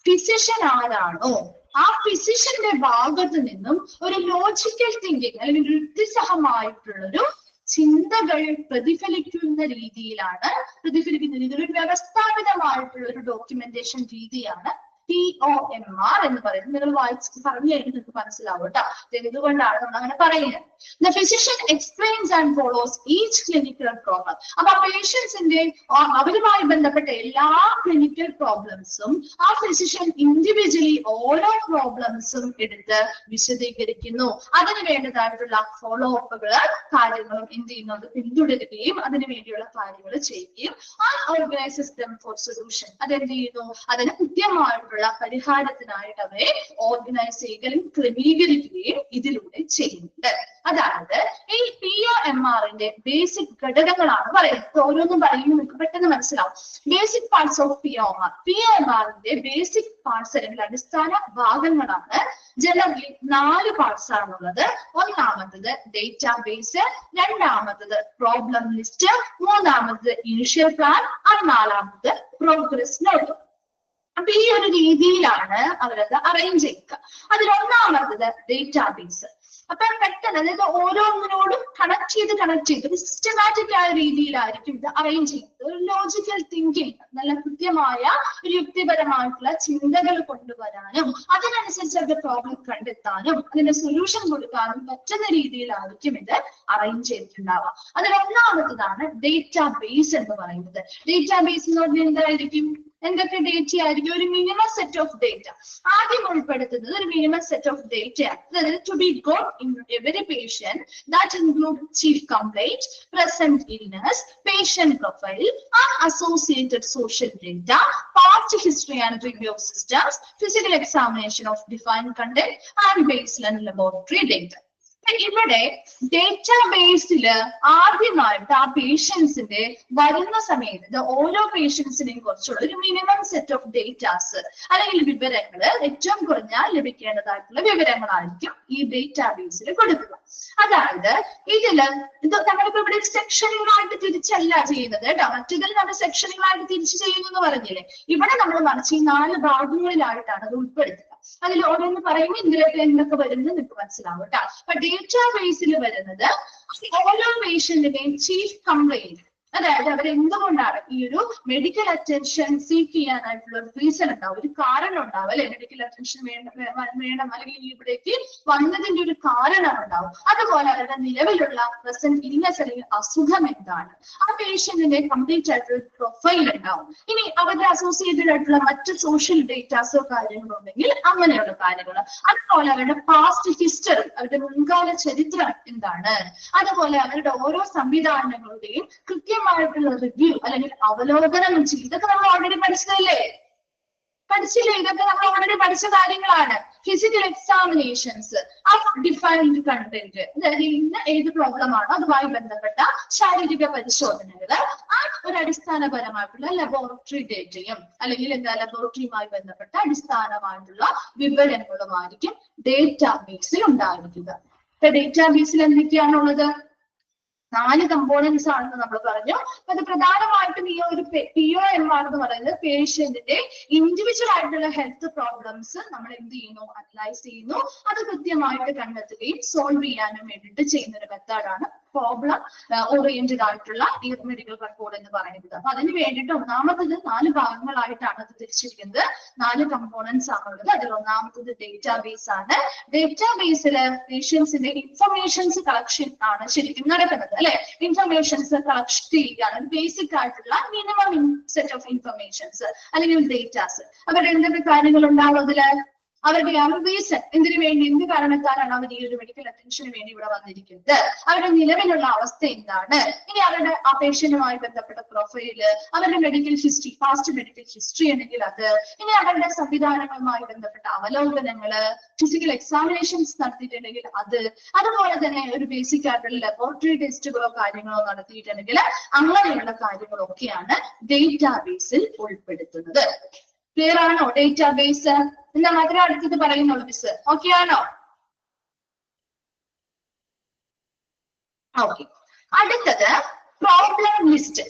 ഫിസിഷ്യൻ ആരാണോ ആ ഫിസിഷ്യന്റെ ഭാഗത്ത് നിന്നും ഒരു ലോജിക്കൽ തിങ്കിങ് അല്ലെങ്കിൽ യുക്തിസഹമായിട്ടുള്ളൊരു ചിന്തകൾ പ്രതിഫലിക്കുന്ന രീതിയിലാണ് ഒരു വ്യവസ്ഥാപിതമായിട്ടുള്ള ഒരു ഡോക്യുമെന്റേഷൻ രീതിയാണ് POMR എന്ന് പറയുന്നത്. നിങ്ങൾ വായിച്ച് പറഞ്ഞു കഴിഞ്ഞാൽ നിങ്ങൾക്ക് മനസ്സിലാവും കേട്ടോ എന്തുകൊണ്ടാണ് നമ്മൾ അങ്ങനെ പറയുന്നത്. The physician explains and follows each clinical problem. അപ്പൊ പേഷ്യൻസിന്റെ അവരുമായി ബന്ധപ്പെട്ട എല്ലാ ക്ലിനിക്കൽ പ്രോബ്ലംസും ആ ഫിസിഷ്യൻ ഇൻഡിവിജ്വലി ഓരോ പ്രോബ്ലംസും എടുത്ത് വിശദീകരിക്കുന്നു. അതിന് വേണ്ടതായിട്ടുള്ള ഫോളോ അപ്പുകൾ കാര്യങ്ങളും എന്ത് ചെയ്യുന്നു, അത് പിന്തുടരുകയും അതിനു വേണ്ടിയുള്ള കാര്യങ്ങൾ ചെയ്യുകയും ആ ഓർഗനൈസ് സിസ്റ്റം ഫോർ സൊല്യൂഷൻ അതെന്ത് ചെയ്യുന്നു, അതിന് കൃത്യമായിട്ടുള്ള പരിഹാരത്തിനായിട്ട് അവരെ ഓർഗനൈസ് ചെയ്യുകയും ക്രമീകരിക്കുകയും ഇതിലൂടെ ചെയ്യുന്നുണ്ട്. അതായത് ഈ POMRന്റെ ബേസിക് ഘടകങ്ങളാണ് പറയുന്നത്. ഓരോന്നും പറയുമ്പോൾ നിങ്ങൾക്ക് പെട്ടെന്ന് മനസ്സിലാവും. ബേസിക് പാർട്സ് ഓഫ് POMRന്റെ ബേസിക് പാർട്സ് അല്ലെങ്കിൽ അടിസ്ഥാന ഭാഗങ്ങളാണ്. ജനറലി 4 പാർട്സ് ആണുള്ളത്. ഒന്നാമത്തത് ഡേറ്റാബേസ്, രണ്ടാമത്തത് പ്രോബ്ലം ലിസ്റ്റ്, മൂന്നാമത്തത് ഇനിഷ്യൽ പ്ലാൻ, 4ാമത് പ്രോഗ്രസ് നോട്ട്. അപ്പൊ ഈ ഒരു രീതിയിലാണ് അവരത് അറേഞ്ച് ചെയ്യുക. അതിലൊന്നാമത്തത് ഡേറ്റാബേസ്. അപ്പൊ പെട്ടെന്ന് അതായത് ഓരോന്നിനോടും കണക്ട് ചെയ്ത് സിസ്റ്റമാറ്റിക് ആയ രീതിയിലായിരിക്കും ഇത് അറേഞ്ച് ചെയ്യുന്നത്. ഒരു ലോജിക്കൽ തിങ്കിങ്, നല്ല കൃത്യമായ ഒരു യുക്തിപരമായിട്ടുള്ള ചിന്തകൾ കൊണ്ടുവരാനും അതിനനുസരിച്ച് അവരുടെ പ്രോബ്ലം കണ്ടെത്താനും അതിന്റെ സൊല്യൂഷൻ കൊടുക്കാനും പറ്റുന്ന രീതിയിലായിരിക്കും ഇത് അറേഞ്ച് ചെയ്തിട്ടുണ്ടാവുക. അതിലൊന്നാമത്തതാണ് ഡേറ്റാബേസ് എന്ന് പറയുന്നത്. ഡേറ്റാബേസ് എന്ന് പറഞ്ഞാൽ എന്തായിരിക്കും? എന്തൊക്കെ ഡേറ്റ ആയിരിക്കും? ഒരു മിനിമം സെറ്റ് ഓഫ് ഡേറ്റ. ആദ്യം ഉൾപ്പെടുത്തുന്നത് ഒരു മിനിമം സെറ്റ് ഓഫ് ഡേറ്റയാണ്. അതായത് to be got in every patient that include chief complaint, present illness, patient profile, and associated social data, past history and review of systems, physical examination of defined content, and baseline laboratory data. ഇവിടെ ഡേറ്റാബേസിൽ ആദ്യമായിട്ട് ആ പേഷ്യൻസിന്റെ വരുന്ന സമയത്ത് ഓരോ പേഷ്യൻസിനെയും കുറിച്ചുള്ള ഒരു minimum set of datas അല്ലെങ്കിൽ വിവരങ്ങൾ, ഏറ്റവും കുറഞ്ഞാൽ ലഭിക്കേണ്ടതായിട്ടുള്ള വിവരങ്ങളായിരിക്കും ഈ ഡേറ്റാബേസിൽ കൊടുക്കുക. അതായത് ഇത് നമ്മളിപ്പോ ഇവിടെ സെക്ഷനുകളായിട്ട് തിരിച്ചല്ല ചെയ്യുന്നത് കേട്ടോ. മറ്റേതിൽ നമ്മൾ സെക്ഷനുകളായിട്ട് തിരിച്ച് ചെയ്യുന്നു എന്ന് പറഞ്ഞില്ലേ, ഇവിടെ നമ്മൾ മറിച്ച് ഈ 4 ഭാഗങ്ങളിലായിട്ടാണ് അത് ഉൾപ്പെടുത്തുക. അതിൽ ഓരോന്ന് പറയുമ്പോൾ ഇതിലൊക്കെ എന്തൊക്കെ വരുന്നത് നിങ്ങൾക്ക് മനസ്സിലാവും കേട്ടോ. അപ്പൊ ഡേറ്റാബേസിൽ വരുന്നത് ഓരോ പേഷ്യന്റിന്റെയും ചീഫ് കംപ്ലൈന്റ്, അതായത് അവർ എന്തുകൊണ്ടാണ് ഈ ഒരു മെഡിക്കൽ അറ്റൻഷൻ സീക്ക് ചെയ്യാനായിട്ടുള്ള ഒരു റീസൺ ഉണ്ടാവും, ഒരു കാരണം ഉണ്ടാവും അല്ലെ, മെഡിക്കൽ അറ്റൻഷൻ വേണം അല്ലെങ്കിൽ ഇവിടേക്ക് വന്നതിന്റെ ഒരു കാരണം ഉണ്ടാവും. അതുപോലെ അവരുടെ നിലവിലുള്ള പ്രസന്റ് ഇൽനസ് അല്ലെങ്കിൽ അസുഖം എന്താണ്, ആ പേഷ്യന്റിന്റെ കംപ്ലീറ്റ് ആയിട്ടുള്ള പ്രൊഫൈൽ ഉണ്ടാവും. ഇനി അവരുടെ അസോസിയേറ്റഡ് ആയിട്ടുള്ള മറ്റ് സോഷ്യൽ ഡേറ്റാസോ കാര്യങ്ങളോ ഉണ്ടെങ്കിൽ അങ്ങനെയുള്ള കാര്യങ്ങൾ. അതുപോലെ അവരുടെ പാസ്റ്റ് ഹിസ്റ്ററി, അവരുടെ മുൻകാല ചരിത്രം എന്താണ്, അതുപോലെ അവരുടെ ഓരോ സംവിധാനങ്ങളുടെയും കൃത്യമായിട്ടുള്ള റിവ്യൂ അല്ലെങ്കിൽ അവലോകനം ചെയ്യും. ഇതൊക്കെ നമ്മൾ ഓൾറെഡി പഠിച്ചില്ലേ? ഇതൊക്കെ നമ്മൾ ഓൾറെഡി പഠിച്ച കാര്യങ്ങളാണ്. Physical examinations of defined content, അതായത് ഇന്ന് ഏത് പ്രോബ്ലം ആണോ അതുമായി ബന്ധപ്പെട്ട ശാരീരിക പരിശോധനകള്, ആ ഒരു അടിസ്ഥാനപരമായിട്ടുള്ള ലബോറട്ടറി ഡേറ്റയും അല്ലെങ്കിൽ ലബോറട്ടറിയുമായി ബന്ധപ്പെട്ട അടിസ്ഥാനമായിട്ടുള്ള വിവരങ്ങളുമായിരിക്കും ഡേറ്റാബേസിൽ ഉണ്ടായിരിക്കുക. ഇപ്പൊ ഡേറ്റാബേസിൽ എന്തൊക്കെയാണുള്ളത്? 4 കമ്പോണൻസ് ആണെന്ന് നമ്മൾ പറഞ്ഞു. അത് പ്രധാനമായിട്ടും ഈ ഒരു POMR എന്ന് പറയുന്നത് പേഷ്യന്റിന്റെ ഇൻഡിവിജ്വൽ ആയിട്ടുള്ള ഹെൽത്ത് പ്രോബ്ലംസ് നമ്മൾ എന്ത് ചെയ്യുന്നു, അനലൈസ് ചെയ്യുന്നു. അത് കൃത്യമായിട്ട് കണ്ടെത്തുകയും സോൾവ് ചെയ്യാനും വേണ്ടിയിട്ട് ചെയ്യുന്ന ഒരു മെത്തേഡാണ് പ്രോബ്ലം ഓറിയന്റഡ് ആയിട്ടുള്ള ഈ മെഡിക്കൽ റെക്കോർഡ് എന്ന് പറയുന്നത്. അപ്പൊ അതിന് വേണ്ടിയിട്ട് ഒന്നാമത്തത് 4 ഭാഗങ്ങളായിട്ടാണ് അത് തിരിച്ചിരിക്കുന്നത്. 4 കമ്പോണൻസ് ആണുള്ളത്. അതിൽ ഒന്നാമത്തത് ഡേറ്റാബേസ് ആണ്. ഡേറ്റാബേസില് പേഷ്യൻസിന്റെ ഇൻഫർമേഷൻസ് കളക്ഷൻ ആണ് ശരിക്കും നടക്കുന്നത് അല്ലെ. ഇൻഫർമേഷൻസ് കളക്ട് ചെയ്യുകയാണ്, ബേസിക് ആയിട്ടുള്ള മിനിമം സെറ്റ് ഓഫ് ഇൻഫർമേഷൻസ് അല്ലെങ്കിൽ ഡേറ്റാസ്. അവരുടെ എന്തൊക്കെ കാര്യങ്ങൾ ഉണ്ടാവും അതില്, അവരുടെ റീസൺ, എന്തിനു വേണ്ടി, എന്ത് കാരണത്താലാണ് അവർ ഈ ഒരു മെഡിക്കൽ അറ്റൻഷന് വേണ്ടി ഇവിടെ വന്നിരിക്കുന്നത്, അവരുടെ നിലവിലുള്ള അവസ്ഥ എന്താണ്, ഇനി അവരുടെ ആ പേഷ്യന്റുമായി ബന്ധപ്പെട്ട പ്രൊഫൈല്, അവരുടെ medical history, past medical history ഉണ്ടെങ്കിൽ അത്, ഇനി അവരുടെ സംവിധാനങ്ങളുമായി ബന്ധപ്പെട്ട അവലോകനങ്ങള്, ഫിസിക്കൽ എക്സാമിനേഷൻസ് നടത്തിയിട്ടുണ്ടെങ്കിൽ അത്, അതുപോലെ തന്നെ ഒരു ബേസിക് ആയിട്ടുള്ള ലബോറട്ടറി ടെസ്റ്റുകളോ കാര്യങ്ങളോ നടത്തിയിട്ടുണ്ടെങ്കിൽ അങ്ങനെയുള്ള കാര്യങ്ങളൊക്കെയാണ് ഡേറ്റാബേസിൽ ഉൾപ്പെടുത്തുന്നത്. ക്ലിയർ ആണോ? ഡേറ്റാബേസ് എന്നാ മാത്രമേ അടുത്തത് പറയുന്നുള്ളൂ മിസ്. ഓക്കെ ആണോ? ഓക്കെ. അടുത്തത് പ്രോബ്ലം ലിസ്റ്റ്.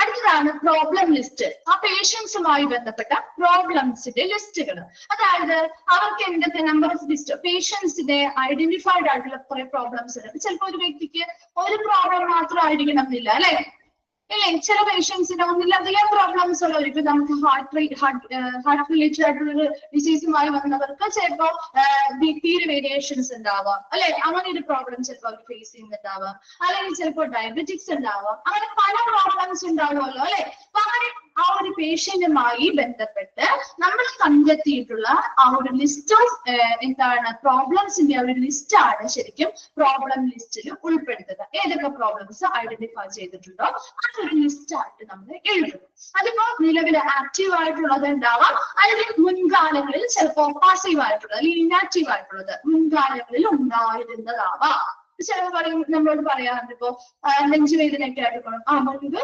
അടുത്തതാണ് പ്രോബ്ലം ലിസ്റ്റ്. ആ പേഷ്യൻസുമായി ബന്ധപ്പെട്ട പ്രോബ്ലംസിന്റെ ലിസ്റ്റുകൾ. അതായത് അവർക്ക് എന്തൊക്കെ നമ്പർ ഓഫ് ലിസ്റ്റ് പേഷ്യൻസിന്റെ ഐഡന്റിഫൈഡ് ആയിട്ടുള്ള കുറെ പ്രോബ്ലംസ് ഉണ്ട്. ചിലപ്പോൾ ഒരു വ്യക്തിക്ക് ഒരു പ്രോബ്ലം മാത്രം ആയിരിക്കണം എന്നില്ല അല്ലെ. ഇല്ലേ, ചില പേഷ്യൻസിന് ഒന്നിലധികം പ്രോബ്ലംസ് ഉള്ളവർക്ക്, നമുക്ക് ഹാർട്ട് റിലേറ്റഡ് ആയിട്ടുള്ള ഡിസീസുമായി വന്നവർക്ക് ചിലപ്പോൾ BP വേരിയേഷൻസ് ഉണ്ടാവാം അല്ലെ. അങ്ങനെ ഒരു പ്രോബ്ലം ചിലപ്പോൾ അവർ ഫേസ് ചെയ്യുന്നുണ്ടാവാം. അല്ലെങ്കിൽ ചിലപ്പോൾ ഡയബറ്റിക്സ് ഉണ്ടാവാം. അങ്ങനെ പല പ്രോബ്ലംസ് ഉണ്ടാവുമല്ലോ അല്ലെ. അപ്പൊ അങ്ങനെ ആ ഒരു പേഷ്യന്റുമായി ബന്ധപ്പെട്ട് നമ്മൾ കണ്ടെത്തിയിട്ടുള്ള ആ ഒരു ലിസ്റ്റ് ഓഫ് എന്താണ് പ്രോബ്ലംസിന്റെ ആ ഒരു ലിസ്റ്റ് ആണ് ശരിക്കും പ്രോബ്ലം ലിസ്റ്റിൽ ഉൾപ്പെടുത്തുക. ഏതൊക്കെ പ്രോബ്ലംസ് ഐഡന്റിഫൈ ചെയ്തിട്ടുണ്ടോ അതൊരു ലിസ്റ്റ് ആയിട്ട് നമ്മൾ എഴുതും. അതിപ്പോ നിലവിൽ ആക്റ്റീവ് ആയിട്ടുള്ളത് ഉണ്ടാവാം, അല്ലെങ്കിൽ മുൻകാലങ്ങളിൽ ചിലപ്പോൾ പാസീവ് ആയിട്ടുള്ളത് അല്ലെങ്കിൽ ഇനാക്റ്റീവ് ആയിട്ടുള്ളത് മുൻകാലങ്ങളിൽ ഉണ്ടായിരുന്നതാവാം. ചിലപ്പോൾ പറയും, നമ്മളോട് പറയാറുണ്ട് ഇപ്പോ നെഞ്ചുവേദനയൊക്കെ ആയിട്ട് മുൻപ്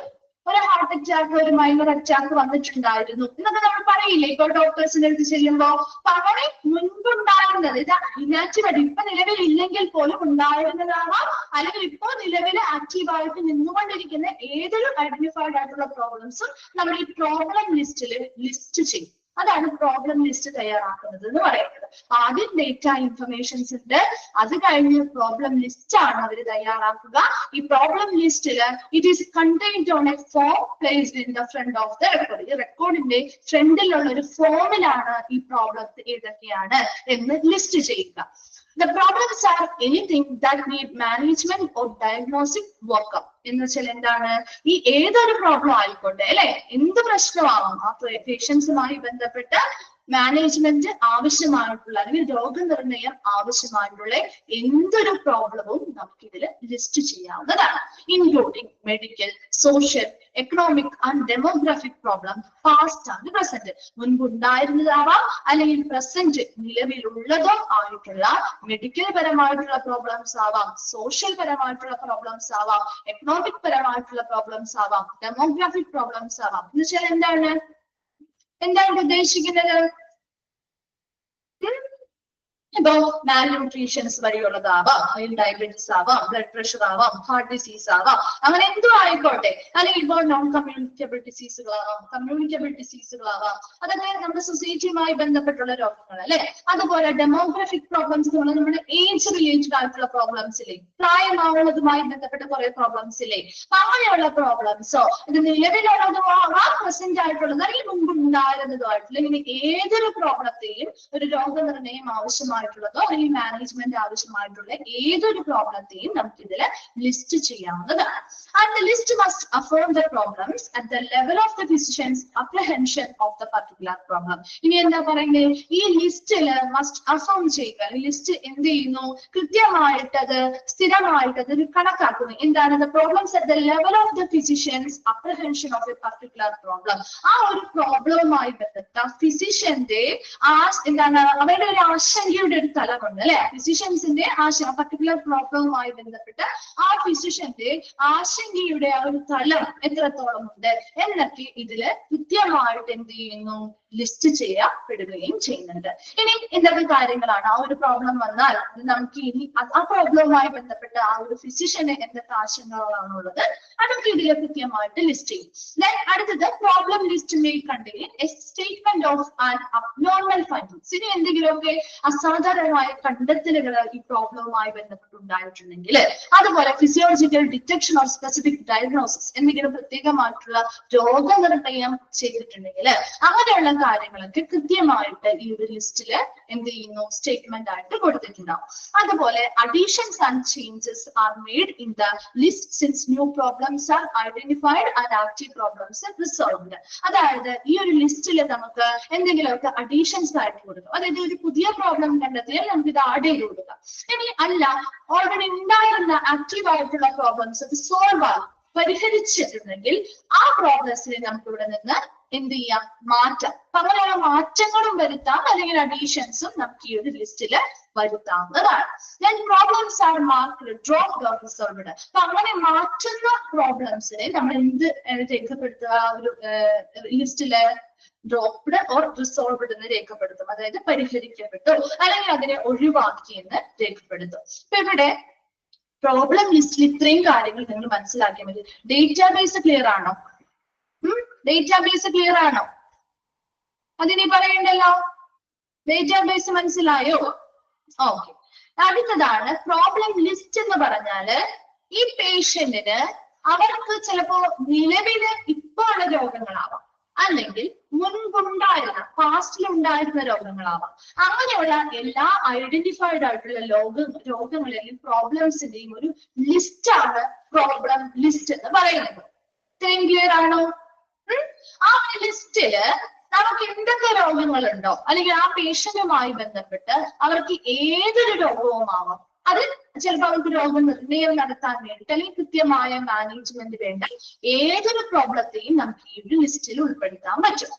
ഒരു ഹാർട്ട് അറ്റാക്ക്, ഒരു മൈനർ അറ്റാക്ക് വന്നിട്ടുണ്ടായിരുന്നു എന്നൊക്കെ നമ്മൾ പറയില്ലേ ഇപ്പൊ ഡോക്ടേഴ്സിന്റെ അടുത്ത് ചെല്ലുമ്പോ. അപ്പൊ അങ്ങനെ മുൻപുണ്ടായിരുന്നത് ഇത് ഇനാക്റ്റീവ്, ഇപ്പൊ നിലവിൽ ഇല്ലെങ്കിൽ പോലും ഉണ്ടായിരുന്നതാവാം, അല്ലെങ്കിൽ ഇപ്പോ നിലവിൽ ആക്റ്റീവായിട്ട് നിന്നുകൊണ്ടിരിക്കുന്ന ഏതൊരു ഐഡന്റിഫൈഡ് ആയിട്ടുള്ള പ്രോബ്ലംസും നമ്മൾ ഈ പ്രോബ്ലം ലിസ്റ്റിൽ ലിസ്റ്റ് ചെയ്യും. അതാണ് പ്രോബ്ലം ലിസ്റ്റ് തയ്യാറാക്കുന്നത് എന്ന് പറയുന്നത്. ആദ്യം ഡേറ്റ ഇൻഫർമേഷൻസ് ഉണ്ട്, അത് കഴിഞ്ഞ് പ്രോബ്ലം ലിസ്റ്റ് ആണ് അവർ തയ്യാറാക്കുക. ഈ പ്രോബ്ലം ലിസ്റ്റില് it is contained on a form placed in the front of the record. ഈ റെക്കോർഡിന്റെ ഫ്രണ്ടിലുള്ള ഒരു ഫോമിലാണ് ഈ പ്രോബ്ലം ഏതൊക്കെയാണ് എന്ന് ലിസ്റ്റ് ചെയ്യുക. The problems are anything that need management or diagnostic workup. എന്ന് വെച്ചാൽ എന്താണ്, ഈ ഏതൊരു പ്രോബ്ലം ആയിക്കോട്ടെ അല്ലെ, എന്ത് പ്രശ്നമാവാം, ആ പേഷ്യൻസുമായി ബന്ധപ്പെട്ട മാനേജ്മെന്റ് ആവശ്യമായിട്ടുള്ള അല്ലെങ്കിൽ രോഗനിർണയം ആവശ്യമായിട്ടുള്ള എന്തൊരു പ്രോബ്ലവും നമുക്ക് ഇതിൽ ലിസ്റ്റ് ചെയ്യാവുന്നതാണ്. Including medical, social, economic and demographic problem, past and present. മുൻപുണ്ടായിരുന്നതാവാം അല്ലെങ്കിൽ പ്രസന്റ് നിലവിലുള്ളതോ ആയിട്ടുള്ള മെഡിക്കൽ പരമായിട്ടുള്ള പ്രോബ്ലംസ് ആവാം, സോഷ്യൽ പരമായിട്ടുള്ള പ്രോബ്ലംസ് ആവാം, എക്കണോമിക് പരമായിട്ടുള്ള പ്രോബ്ലംസ് ആവാം, ഡെമോഗ്രാഫിക് പ്രോബ്ലംസ് ആവാം. എന്ന് വെച്ചാൽ എന്താണ് ഉദ്ദേശിക്കുന്നത്? ഇപ്പോ മാൽന്യൂട്രീഷൻസ് വഴിയുള്ളതാവാം, ഡയബറ്റീസ് ആവാം, ബ്ലഡ് പ്രഷർ ആവാം, ഹാർട്ട് ഡിസീസ് ആവാം, അങ്ങനെ എന്തോ ആയിക്കോട്ടെ. അല്ലെങ്കിൽ ഇപ്പോൾ നോൺ കമ്മ്യൂണിക്കബിൾ ഡിസീസുകളാവാം, കമ്മ്യൂണിക്കബിൾ ഡിസീസുകളാവാം. അതൊക്കെ നമ്മുടെ സൊസൈറ്റിയുമായി ബന്ധപ്പെട്ടുള്ള രോഗങ്ങൾ അല്ലെ. അതുപോലെ ഡെമോഗ്രാഫിക് പ്രോബ്ലംസ് എന്ന് പറഞ്ഞാൽ നമ്മുടെ ഏജ് റിലേറ്റഡ് ആയിട്ടുള്ള പ്രോബ്ലംസ് ഇല്ലേ, പ്രായമാവുന്നതുമായി ബന്ധപ്പെട്ട കുറെ പ്രോബ്ലംസ് ഇല്ലേ, അങ്ങനെയുള്ള പ്രോബ്ലംസോ ഇത് നിലവിലുള്ളതോ ആവാം, പ്രസന്റ് ആയിട്ടുള്ളത് അല്ലെങ്കിൽ മുമ്പ് ഉണ്ടായിരുന്നതോ ആയിട്ടുള്ള ഇങ്ങനെ ഏതൊരു പ്രോബ്ലത്തെയും ഒരു രോഗനിർണയം ആവശ്യമായിട്ടുള്ളതോ അല്ലെങ്കിൽ മാനേജ്മെന്റ് ആവശ്യമായിട്ടുള്ള ഏതൊരു പ്രോബ്ലത്തെയും നമുക്ക് ഇതിൽ ലിസ്റ്റ് ചെയ്യാവുന്നതാണ്. And the list must affirm the problems at the level of the physician's apprehension of the particular problem. ഇനി എന്താ പറയുന്നത്, ഈ ലിസ്റ്റില് മസ്റ്റ് അഫേം ചെയ്യുക. ലിസ്റ്റ് എന്ത് ചെയ്യുന്നു, കൃത്യമായിട്ടത് സ്ഥിരമായിട്ടത് ഒരു കണക്കാക്കുന്നു. എന്താണ്, the problems at the level of the physician's apprehension of a particular problem. ആ ഒരു പ്രോബ്ലവുമായി ബന്ധപ്പെട്ട ഫിസിഷ്യന്റെ എന്താണ് അവരുടെ ഒരു ആശങ്കയുടെ ഒരു തലമുണ്ട് അല്ലെ. ഫിസിഷ്യൻസിന്റെ പർട്ടിക്കുലർ പ്രോബ്ലവുമായി ബന്ധപ്പെട്ട് ആ ഫിസിഷ്യന്റെ ആശങ്കയുടെ ആ ഒരു തലം എത്രത്തോളം ഉണ്ട് എന്നൊക്കെ ഇതില് കൃത്യമായിട്ട് എന്ത് ചെയ്യുന്നു, ലിസ്റ്റ് ചെയ്യപ്പെടുകയും ചെയ്യുന്നുണ്ട്. ഇനി എന്തൊക്കെ കാര്യങ്ങളാണ് ആ ഒരു പ്രോബ്ലം വന്നാൽ നമുക്ക് ഇനി ആ പ്രോബ്ലവുമായി ബന്ധപ്പെട്ട ആ ഒരു ഫിസിഷ്യന് എന്തൊക്കെ ആശങ്കകളാണുള്ളത് അതൊക്കെ ഇതിൽ കൃത്യമായിട്ട് ലിസ്റ്റ് ചെയ്യും. ദെൻ അടുത്തത് problem list may contain A statement of an abnormal findings. ഇനി എന്തെങ്കിലുമൊക്കെ അസാധാരണമായ കണ്ടെത്തലുകൾ ഈ പ്രോബ്ലവുമായി ബന്ധപ്പെട്ടുണ്ടായിട്ടുണ്ടെങ്കിൽ, അതുപോലെ physiological detection of specific diagnosis, എന്തെങ്കിലും പ്രത്യേകമായിട്ടുള്ള രോഗനിർണയം ചെയ്തിട്ടുണ്ടെങ്കിൽ അങ്ങനെയുള്ള കാര്യങ്ങളൊക്കെ കൃത്യമായിട്ട് ഈ ഒരു ലിസ്റ്റില് എന്ത് ചെയ്യുന്നു, സ്റ്റേറ്റ്മെന്റ് ആയിട്ട് കൊടുത്തിട്ടുണ്ടാവും. അതുപോലെ additions and changes are made in the list since new problems R identified and active problems resolved. അതായത് ഈ ഒരു ലിസ്റ്റിൽ നമുക്ക് എന്തെങ്കിലുമൊക്കെ അഡീഷൻസ് ആയിട്ട് കൊടുക്കും. അതായത് ഒരു പുതിയ പ്രോബ്ലം കണ്ടെത്തിയാൽ നമുക്ക് ഇത് ആഡ് ചെയ്ത് കൊടുക്കാം. ഇനി അല്ല, ഓൾറെഡി ഉണ്ടായിരുന്ന ആക്റ്റീവ് ആയിട്ടുള്ള പ്രോബ്ലംസ് അത് സോൾവ് ആകും, പരിഹരിച്ചിട്ടുണ്ടെങ്കിൽ ആ പ്രോബ്ലംസിനെ നമുക്ക് ഇവിടെ നിന്ന് എന്ത് ചെയ്യാം, മാറ്റാം. അപ്പൊ അങ്ങനെയുള്ള മാറ്റങ്ങളും വരുത്താം, അല്ലെങ്കിൽ അഡീഷൻസും നമുക്ക് ഈ ഒരു ലിസ്റ്റില് വരുത്താവുന്നതാണ്. Then problems are marked, dropped or resolved. അപ്പൊ അങ്ങനെ മാറ്റുന്ന പ്രോബ്ലംസിനെ നമ്മൾ എന്ത് രേഖപ്പെടുത്തുക, ഒരു ലിസ്റ്റില് ഡ്രോപ്ഡ് ഓർ റിസോൾവ്ഡ് എന്ന് രേഖപ്പെടുത്തും. അതായത് പരിഹരിക്കപ്പെട്ടു അല്ലെങ്കിൽ അതിനെ ഒഴിവാക്കി എന്ന് രേഖപ്പെടുത്തും. ഇപ്പൊ ഇവിടെ പ്രോബ്ലം ലിസ്റ്റിൽ ഇത്രയും കാര്യങ്ങൾ നിങ്ങൾ മനസ്സിലാക്കിയാൽ മതി. ഡേറ്റാബേസ് ക്ലിയർ ആണോ? ഡേറ്റാബേസ് ക്ലിയർ ആണോ? അതിനി പറയണ്ടല്ലോ. ഡേറ്റാബേസ് മനസ്സിലായോ? ഓക്കെ. അടുത്തതാണ് പ്രോബ്ലം ലിസ്റ്റ് എന്ന് പറഞ്ഞാല് ഈ പേഷ്യന്റിന് അവർക്ക് ചിലപ്പോ നിലവില് ഇപ്പൊ ഉള്ള രോഗങ്ങളാവാം, അല്ലെങ്കിൽ മുൻപുണ്ടായിരുന്ന പാസ്റ്റിൽ ഉണ്ടായിരുന്ന രോഗങ്ങളാവാം. അങ്ങനെയുള്ള എല്ലാ ഐഡന്റിഫൈഡ് ആയിട്ടുള്ള രോഗങ്ങളെയും പ്രോബ്ലംസിന്റെയും ഒരു ലിസ്റ്റാണ് പ്രോബ്ലം ലിസ്റ്റ് എന്ന് പറയുന്നത്. ഇത്രയും ക്ലിയർ ആണോ? ആ ലിസ്റ്റില് നമുക്ക് എന്തൊക്കെ രോഗങ്ങളുണ്ടോ, അല്ലെങ്കിൽ ആ പേഷ്യന്റുമായി ബന്ധപ്പെട്ട് അവർക്ക് ഏതൊരു രോഗവും ആവാം, അത് ചിലപ്പോൾ അവർക്ക് രോഗനിർണയം നടത്താൻ വേണ്ടിയിട്ട് അല്ലെങ്കിൽ കൃത്യമായ മാനേജ്മെന്റ് വേണ്ട ഏതൊരു പ്രോബ്ലത്തെയും നമുക്ക് ഈ ഒരു ലിസ്റ്റിൽ ഉൾപ്പെടുത്താൻ പറ്റും.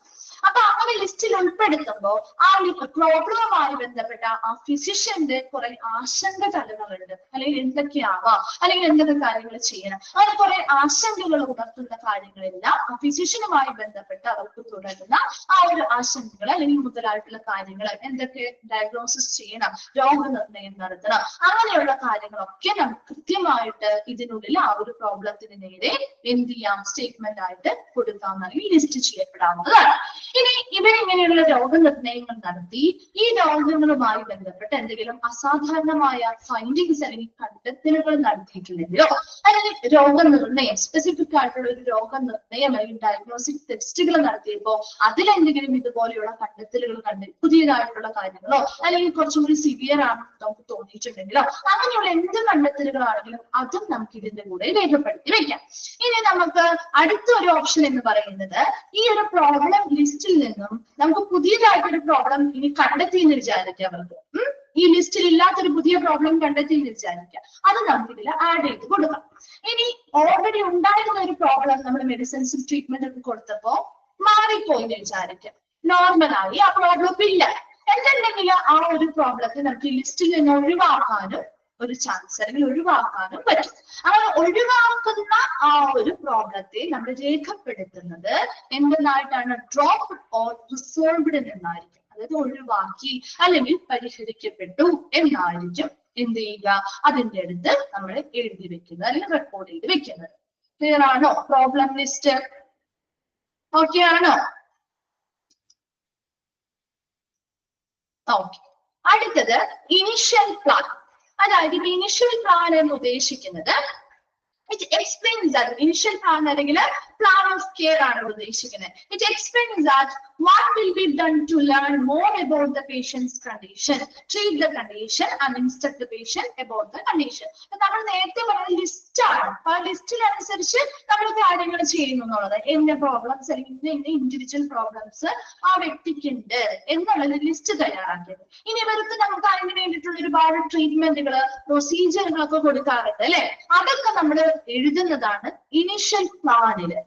അപ്പൊ അങ്ങനെ ലിസ്റ്റിൽ ഉൾപ്പെടുത്തുമ്പോൾ ആ പ്രോബ്ലവുമായി ബന്ധപ്പെട്ട ആ ഫിസിഷ്യന്റെ കുറെ ആശങ്ക തലങ്ങളുണ്ട്, അല്ലെങ്കിൽ എന്തൊക്കെയാവാം, അല്ലെങ്കിൽ എന്തൊക്കെ കാര്യങ്ങൾ ചെയ്യണം, അങ്ങനെ കുറെ ആശങ്കകൾ ഉണർത്തുന്ന കാര്യങ്ങളെല്ലാം ആ ഫിസിഷ്യനുമായി ബന്ധപ്പെട്ട് അവർക്ക് തുടരുന്ന ആ ഒരു ആശങ്കകൾ അല്ലെങ്കിൽ മുതലായിട്ടുള്ള കാര്യങ്ങൾ, എന്തൊക്കെ ഡയഗ്നോസിസ് ചെയ്യണം, രോഗനിർണയം നടത്തണം, അങ്ങനെയുള്ള കാര്യങ്ങളൊക്കെ നമുക്ക് കൃത്യമായിട്ട് ഇതിനുള്ളിൽ ആ ഒരു പ്രോബ്ലത്തിന് നേരെ എന്ത് ചെയ്യാം, സ്റ്റേറ്റ്മെന്റ് ആയിട്ട് കൊടുക്കാവുന്നതാണ്, ലിസ്റ്റ് ചെയ്യപ്പെടാവുന്നതാണ്. ഇനി ഇവരിങ്ങനെയുള്ള രോഗനിർണയങ്ങൾ നടത്തി ഈ രോഗങ്ങളുമായി ബന്ധപ്പെട്ട് എന്തെങ്കിലും അസാധാരണമായ ഫൈൻഡിങ്സ് അല്ലെങ്കിൽ കണ്ടെത്തലുകൾ നടത്തിയിട്ടുണ്ടെങ്കിലോ അല്ലെങ്കിൽ രോഗനിർണയം സ്പെസിഫിക് ആയിട്ടുള്ള ഒരു രോഗനിർണയം അല്ലെങ്കിൽ ഡയഗ്നോസ്റ്റിക് ടെസ്റ്റുകൾ നടത്തിയപ്പോൾ അതിലെന്തെങ്കിലും ഇതുപോലെയുള്ള കണ്ടെത്തലുകൾ പുതിയതായിട്ടുള്ള കാര്യങ്ങളോ അല്ലെങ്കിൽ കുറച്ചും കൂടി സിവിയർ ആണെന്ന് നമുക്ക് തോന്നിയിട്ടുണ്ടെങ്കിലോ അങ്ങനെയുള്ള എന്ത് കണ്ടെത്തലുകളാണെങ്കിലും അതും നമുക്ക് ഇതിന്റെ കൂടെ രേഖപ്പെടുത്തി വെക്കാം. ഇനി നമുക്ക് അടുത്ത ഒരു ഓപ്ഷൻ എന്ന് പറയുന്നത് ഈ ഒരു പ്രോബ്ലം ലിസ്റ്റിൽ നിന്നും നമുക്ക് പുതിയതായിട്ടൊരു പ്രോബ്ലം ഇനി കണ്ടെത്തി എന്ന് വിചാരിക്കുക. അവർക്ക് ഈ ലിസ്റ്റിൽ ഇല്ലാത്തൊരു പുതിയ പ്രോബ്ലം കണ്ടെത്തി എന്ന് വിചാരിക്കുക, അത് നമുക്ക് ഇതിൽ ആഡ് ചെയ്ത് കൊടുക്കാം. ഇനി ഓൾറെഡി ഉണ്ടായിരുന്ന ഒരു പ്രോബ്ലം നമ്മൾ മെഡിസിൻസും ട്രീറ്റ്മെന്റ് ഒക്കെ കൊടുത്തപ്പോ മാറിപ്പോയി എന്ന് വിചാരിക്കുക, നോർമലായി ആ പ്രോബ്ലം ഇല്ല എന്നുണ്ടെങ്കിൽ ആ ഒരു പ്രോബ്ലത്തെ നമുക്ക് ലിസ്റ്റിൽ നിന്ന് ഒഴിവാക്കാനും ഒരു ചാൻസ് അല്ലെങ്കിൽ ഒഴിവാക്കാനും പറ്റും. അങ്ങനെ ഒഴിവാക്കുന്ന ആ ഒരു പ്രോബ്ലത്തെ നമ്മൾ രേഖപ്പെടുത്തുന്നത് എന്തെന്നായിട്ടാണ്, ഡ്രോപ്പ് ഓർ റിസോൾവ്ഡ് എന്നായിരിക്കും. അതായത് ഒഴിവാക്കി അല്ലെങ്കിൽ പരിഹരിക്കപ്പെട്ടു എന്നായിരിക്കും എന്ത് ചെയ്യുക, അതിന്റെ അടുത്ത് നമ്മൾ എഴുതി വെക്കുന്നത് അല്ലെങ്കിൽ റെക്കോർഡ് ചെയ്ത് വെക്കുന്നത്. ക്ലിയർ ആണോ? പ്രോബ്ലം ലിസ്റ്റ് ഓക്കെ ആണോ? ഓക്കെ. അടുത്തത് ഇനിഷ്യൽ പ്ലാൻ. അതായത് ഇനിഷ്യൽ പ്ലാൻ എന്ന് ഉദ്ദേശിക്കുന്നത് it explains that initial plan അല്ലെങ്കിൽ പ്ലാൻ ഓഫ് കെയർ ആണ് ഉദ്ദേശിക്കുന്നത്. It explains that what will be done to learn more about the patient's condition, treat the condition and instruct the patient about the condition. നമ്മൾ നേരത്തെ പറഞ്ഞ list ആണ്. ആ ലിസ്റ്റിൽ അനുസരിച്ച് നമ്മൾ കാര്യങ്ങൾ ചെയ്യുന്നു എന്നുള്ളത്, എന്ന പ്രോബ്ലംസ് അല്ലെങ്കിൽ ഇന്ന ഇൻഡിവിജ്വൽ പ്രോബ്ലംസ് ആ വ്യക്തിക്കുണ്ട് എന്നുള്ളത് ലിസ്റ്റ് തയ്യാറാക്കിയത്. ഇനി ഇവർക്ക് നമുക്ക് അതിന് വേണ്ടിയിട്ടുള്ള ഒരുപാട് ട്രീറ്റ്മെന്റുകൾ പ്രൊസീജിയറുകളൊക്കെ കൊടുക്കാറുണ്ട് അല്ലെ, അതൊക്കെ നമ്മൾ എഴുതുന്നതാണ് ഇനിഷ്യൽ പ്ലാനില്